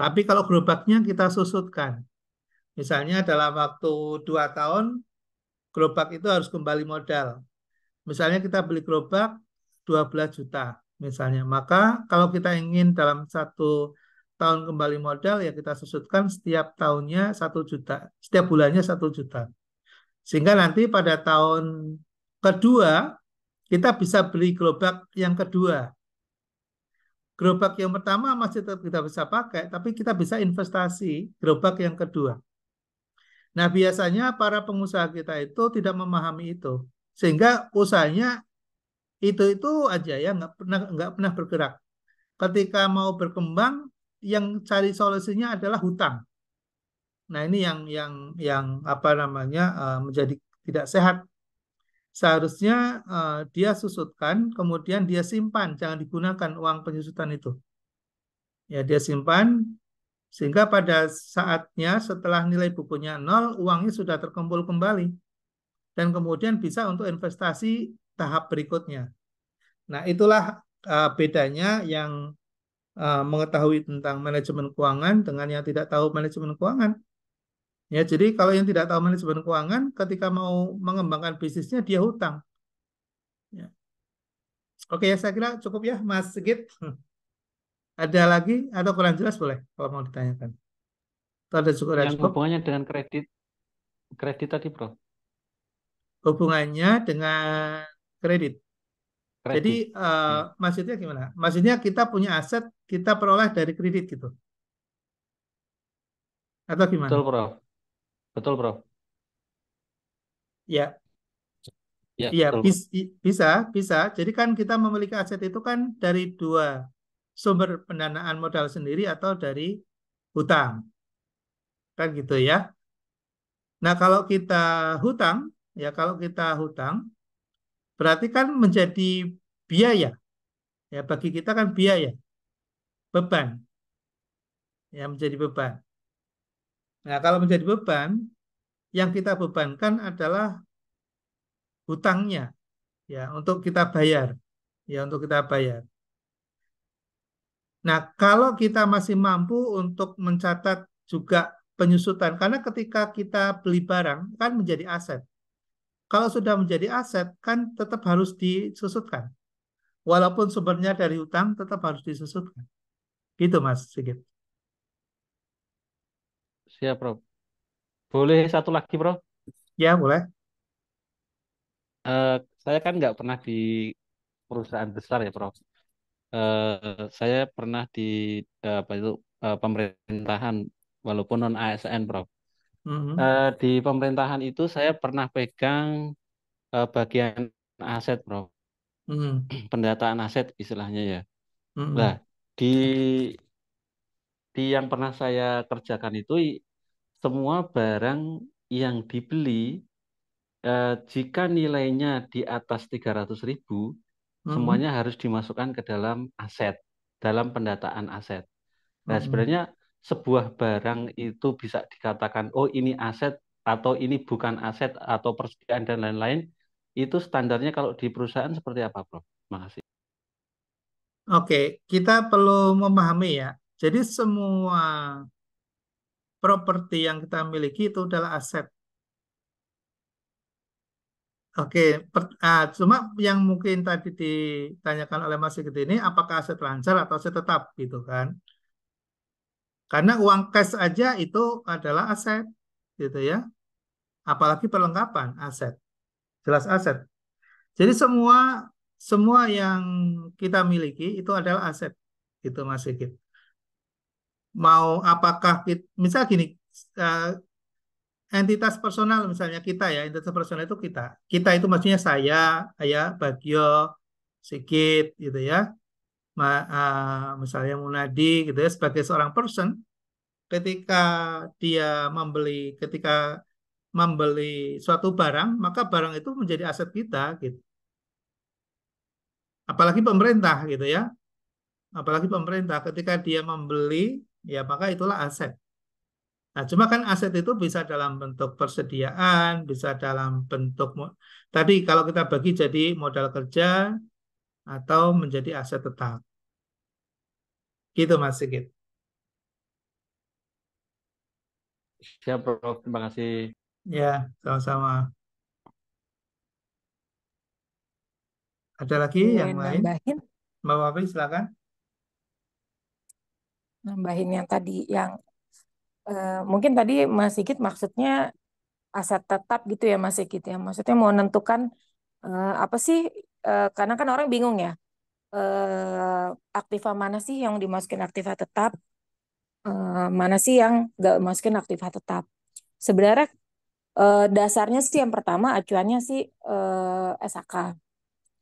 Tapi kalau gerobaknya kita susutkan. Misalnya dalam waktu 2 tahun gerobak itu harus kembali modal. Misalnya kita beli gerobak 12 juta misalnya. Maka kalau kita ingin dalam 1 tahun kembali modal ya kita susutkan setiap tahunnya 1 juta. Setiap bulannya 1 juta. Sehingga nanti pada tahun kedua kita bisa beli gerobak yang kedua. Gerobak yang pertama masih tetap kita bisa pakai, tapi kita bisa investasi gerobak yang kedua. Nah, biasanya para pengusaha kita itu tidak memahami itu. Sehingga usahanya itu aja ya nggak pernah bergerak. Ketika mau berkembang, yang cari solusinya adalah hutang. Nah, ini yang apa namanya menjadi tidak sehat. Seharusnya dia susutkan, kemudian dia simpan, jangan digunakan uang penyusutan itu. Ya, dia simpan sehingga pada saatnya setelah nilai bukunya 0, uangnya sudah terkumpul kembali dan kemudian bisa untuk investasi tahap berikutnya. Nah, itulah bedanya yang mengetahui tentang manajemen keuangan dengan yang tidak tahu manajemen keuangan. Ya, jadi kalau yang tidak tahu manajemen keuangan, ketika mau mengembangkan bisnisnya dia hutang. Ya. Oke, saya kira cukup ya, Mas Sigit. Ada lagi atau kurang jelas boleh kalau mau ditanyakan. Atau ada cukup? Yang hubungannya dengan kredit tadi, Bro. Hubungannya dengan kredit. Jadi maksudnya gimana? Maksudnya kita punya aset, kita peroleh dari kredit gitu. Atau gimana? Betul, Bro. Betul, Bro. Ya. Ya, Iya, betul. bisa. Jadi kan kita memiliki aset itu kan dari 2 sumber pendanaan modal sendiri atau dari hutang. Kan gitu ya. Nah, kalau kita hutang, berarti kan menjadi biaya. Ya, bagi kita kan biaya, beban. Ya, menjadi beban. Nah, kalau menjadi beban, yang kita bebankan adalah hutangnya, ya, untuk kita bayar. Ya, untuk kita bayar. Nah, kalau kita masih mampu untuk mencatat juga penyusutan, karena ketika kita beli barang kan menjadi aset. Kalau sudah menjadi aset kan tetap harus disusutkan. Walaupun sumbernya dari hutang tetap harus disusutkan. Gitu Mas Sigit. Siap, Bro. Boleh satu lagi, Bro? Ya, boleh. Saya kan nggak pernah di perusahaan besar ya, Bro. Saya pernah di apa itu pemerintahan, walaupun non ASN, Bro. Di pemerintahan itu saya pernah pegang bagian aset, Bro. Pendataan aset istilahnya ya. Nah, di yang pernah saya kerjakan itu semua barang yang dibeli jika nilainya di atas 300.000, semuanya harus dimasukkan ke dalam aset, dalam pendataan aset. Nah, sebenarnya sebuah barang itu bisa dikatakan, oh ini aset atau ini bukan aset atau persediaan dan lain-lain. Itu standarnya kalau di perusahaan seperti apa, Bro? Makasih. Oke, kita perlu memahami ya. Jadi semua properti yang kita miliki itu adalah aset. Oke, cuma yang mungkin tadi ditanyakan oleh Mas Sigit ini, apakah aset lancar atau aset tetap gitu kan? Karena uang cash aja itu adalah aset, gitu ya. Apalagi perlengkapan aset, jelas aset. Jadi semua yang kita miliki itu adalah aset, gitu Mas Sigit. Mau apakah misal gini, entitas personal misalnya kita ya, entitas personal itu kita itu maksudnya saya, Bagio, Sigit gitu ya, misalnya Munadi gitu ya, sebagai seorang person, ketika dia ketika membeli suatu barang, maka barang itu menjadi aset kita gitu. Apalagi pemerintah gitu ya, apalagi pemerintah ketika dia membeli, ya maka itulah aset. Nah, cuma kan aset itu bisa dalam bentuk persediaan, bisa dalam bentuk tadi kalau kita bagi jadi modal kerja atau menjadi aset tetap. Gitu Mas Sigit. Siap, Prof. Terima kasih. Ya, sama-sama. Ada lagi yang lain? Nambahin. Mbak Wafi, silakan. Nambahin yang tadi, yang mungkin tadi Mas Sigit maksudnya aset tetap gitu ya Mas Sigit ya. Maksudnya mau menentukan apa sih, karena kan orang bingung ya, aktiva mana sih yang dimasukin aktiva tetap, mana sih yang nggak masukin aktiva tetap. Sebenarnya dasarnya sih yang pertama acuannya sih SAK,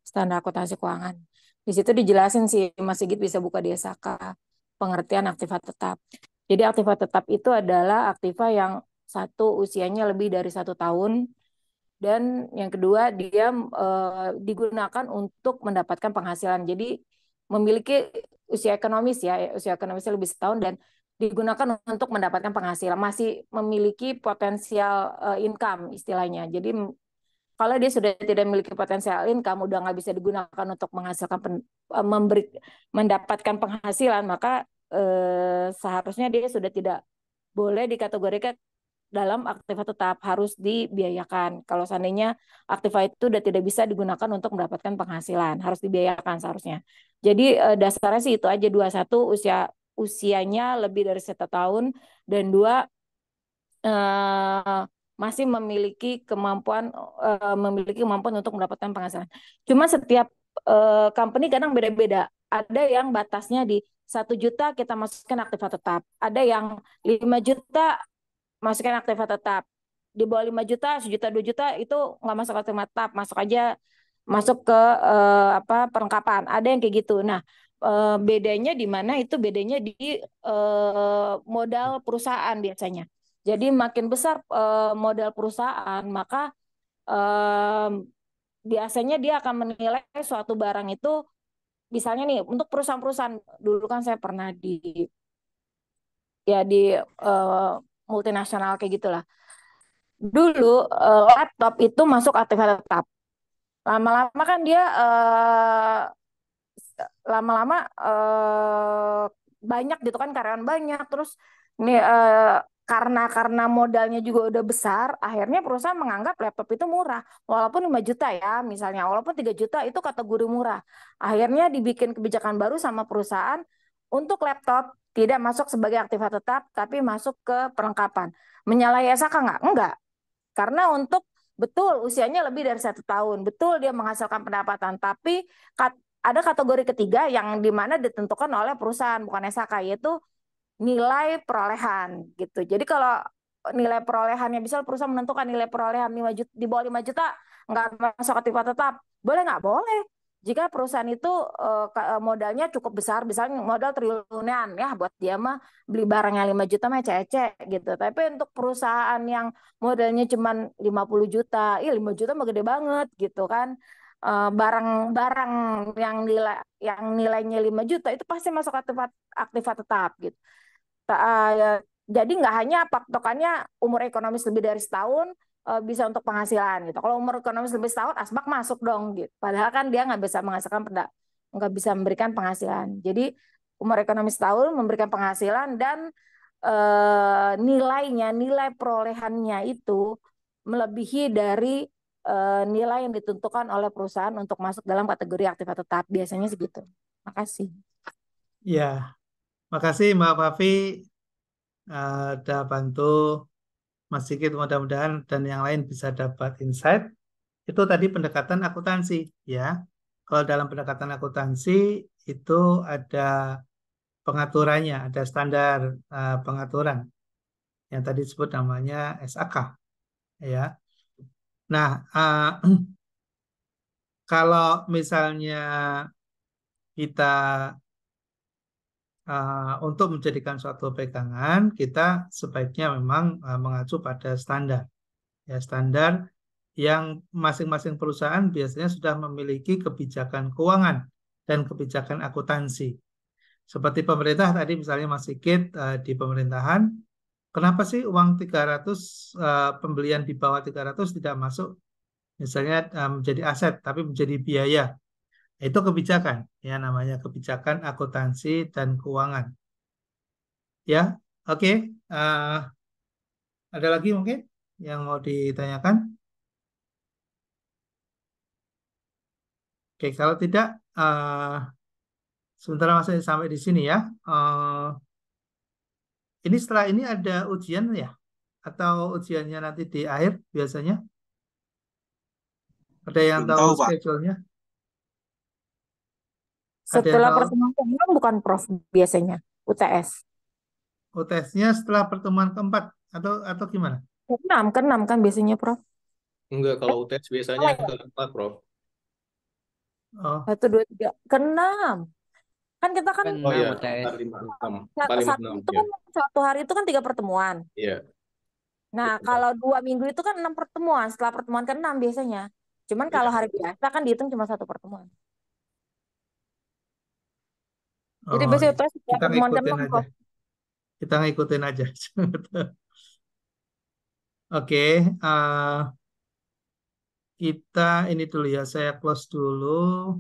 standar akuntansi keuangan. Di situ dijelasin sih Mas Sigit bisa buka di SAK pengertian aktiva tetap. Jadi aktiva tetap itu adalah aktiva yang satu usianya lebih dari 1 tahun, dan yang kedua dia digunakan untuk mendapatkan penghasilan. Jadi memiliki usia ekonomis ya, usia ekonomisnya lebih setahun dan digunakan untuk mendapatkan penghasilan, masih memiliki potensial income istilahnya. Jadi kalau dia sudah tidak memiliki potensial income, udah nggak bisa digunakan untuk menghasilkan mendapatkan penghasilan, maka seharusnya dia sudah tidak boleh dikategorikan dalam aktiva tetap, harus dibiayakan. Kalau seandainya aktiva itu udah tidak bisa digunakan untuk mendapatkan penghasilan, harus dibiayakan seharusnya. Jadi dasarnya sih itu aja, 21 usianya lebih dari 1 tahun, dan 2 masih memiliki kemampuan untuk mendapatkan penghasilan. Cuma setiap company kadang beda-beda. Ada yang batasnya di 1 juta kita masukkan aktiva tetap. Ada yang 5 juta masukkan aktiva tetap. Di bawah 5 juta, 1 juta, 2 juta itu nggak masuk aktiva tetap, masuk ke perlengkapan. Ada yang kayak gitu. Nah, bedanya di mana? Itu bedanya di modal perusahaan biasanya. Jadi makin besar modal perusahaan, maka biasanya dia akan menilai suatu barang itu, misalnya nih untuk perusahaan-perusahaan, dulu kan saya pernah di multinasional kayak gitulah. Dulu laptop itu masuk aktiva tetap. Lama-lama kan dia banyak gitu kan, karyawan banyak, terus nih karena modalnya juga udah besar, akhirnya perusahaan menganggap laptop itu murah. Walaupun 5 juta ya misalnya, walaupun 3 juta itu kategori murah. Akhirnya dibikin kebijakan baru sama perusahaan untuk laptop tidak masuk sebagai aktiva tetap, tapi masuk ke perlengkapan. Menyalahi SAK nggak? Enggak. Karena untuk betul usianya lebih dari 1 tahun, betul dia menghasilkan pendapatan, tapi ada kategori ketiga yang dimana ditentukan oleh perusahaan, bukan SAK, yaitu nilai perolehan gitu. Jadi kalau nilai perolehannya, bisa perusahaan menentukan nilai perolehan 5 juta, di bawah 5 juta nggak masuk aktiva tetap. Boleh nggak? Boleh. Jika perusahaan itu modalnya cukup besar, misalnya modal triliunan, ya buat dia mah beli barangnya 5 juta mah cecek gitu. Tapi untuk perusahaan yang modalnya cuma 50 juta, 5 juta mah gede banget gitu kan. Barang-barang yang nilainya 5 juta itu pasti masuk aktiva tetap gitu. Jadi nggak hanya patokannya umur ekonomis lebih dari setahun bisa untuk penghasilan gitu. Kalau umur ekonomis lebih setahun, asbak masuk dong gitu. Padahal kan dia nggak bisa menghasilkan nggak bisa memberikan penghasilan. Jadi umur ekonomis setahun memberikan penghasilan, dan nilainya, nilai perolehannya itu melebihi dari nilai yang ditentukan oleh perusahaan untuk masuk dalam kategori aktiva tetap. Biasanya segitu. Makasih. Ya, makasih Mbak Fafi, udah bantu Mas Sigit, mudah-mudahan dan yang lain bisa dapat insight. Itu tadi pendekatan akuntansi, ya. Kalau dalam pendekatan akuntansi itu ada pengaturannya, ada standar pengaturan yang tadi disebut namanya SAK, ya. Nah, kalau misalnya kita untuk menjadikan suatu pegangan, kita sebaiknya memang mengacu pada standar, ya, standar yang masing-masing perusahaan biasanya sudah memiliki kebijakan keuangan dan kebijakan akuntansi. Seperti pemerintah tadi misalnya Mas Sigit, di pemerintahan, kenapa sih uang 300, pembelian di bawah 300 tidak masuk misalnya menjadi aset tapi menjadi biaya? Itu kebijakan, ya, namanya kebijakan akuntansi dan keuangan. Ya, oke. Ada lagi mungkin yang mau ditanyakan? Oke, kalau tidak, sementara masih sampai di sini ya. Ini setelah ini ada ujian ya? Atau ujiannya nanti di akhir biasanya? Ada yang Belum tahu tahu, Pak. schedule-nya? Ada yang Setelah tahu pertemuan ke-6 bukan Prof biasanya, UTS. UTS-nya setelah pertemuan keempat atau gimana? Ke-6 kan biasanya Prof. Enggak, kalau UTS biasanya Salah ya? ke-4, Prof. Oh, 1, 2, 3, ke-6. Kan kita kan Oh iya, 6 UTS. 456. satu 456, itu ya. kan satu hari itu kan 3 pertemuan. Iya, Nah, betul. kalau 2 minggu itu kan 6 pertemuan. Setelah pertemuan ke-6 biasanya. Cuman kalau Iya. hari biasa kan dihitung cuma 1 pertemuan. Jadi oh, biasanya UTS setelah kita pertemuan ngikutin ke-6 aja. Prof. Kita ngikutin aja. Oke, kita ini dulu ya. Saya close dulu.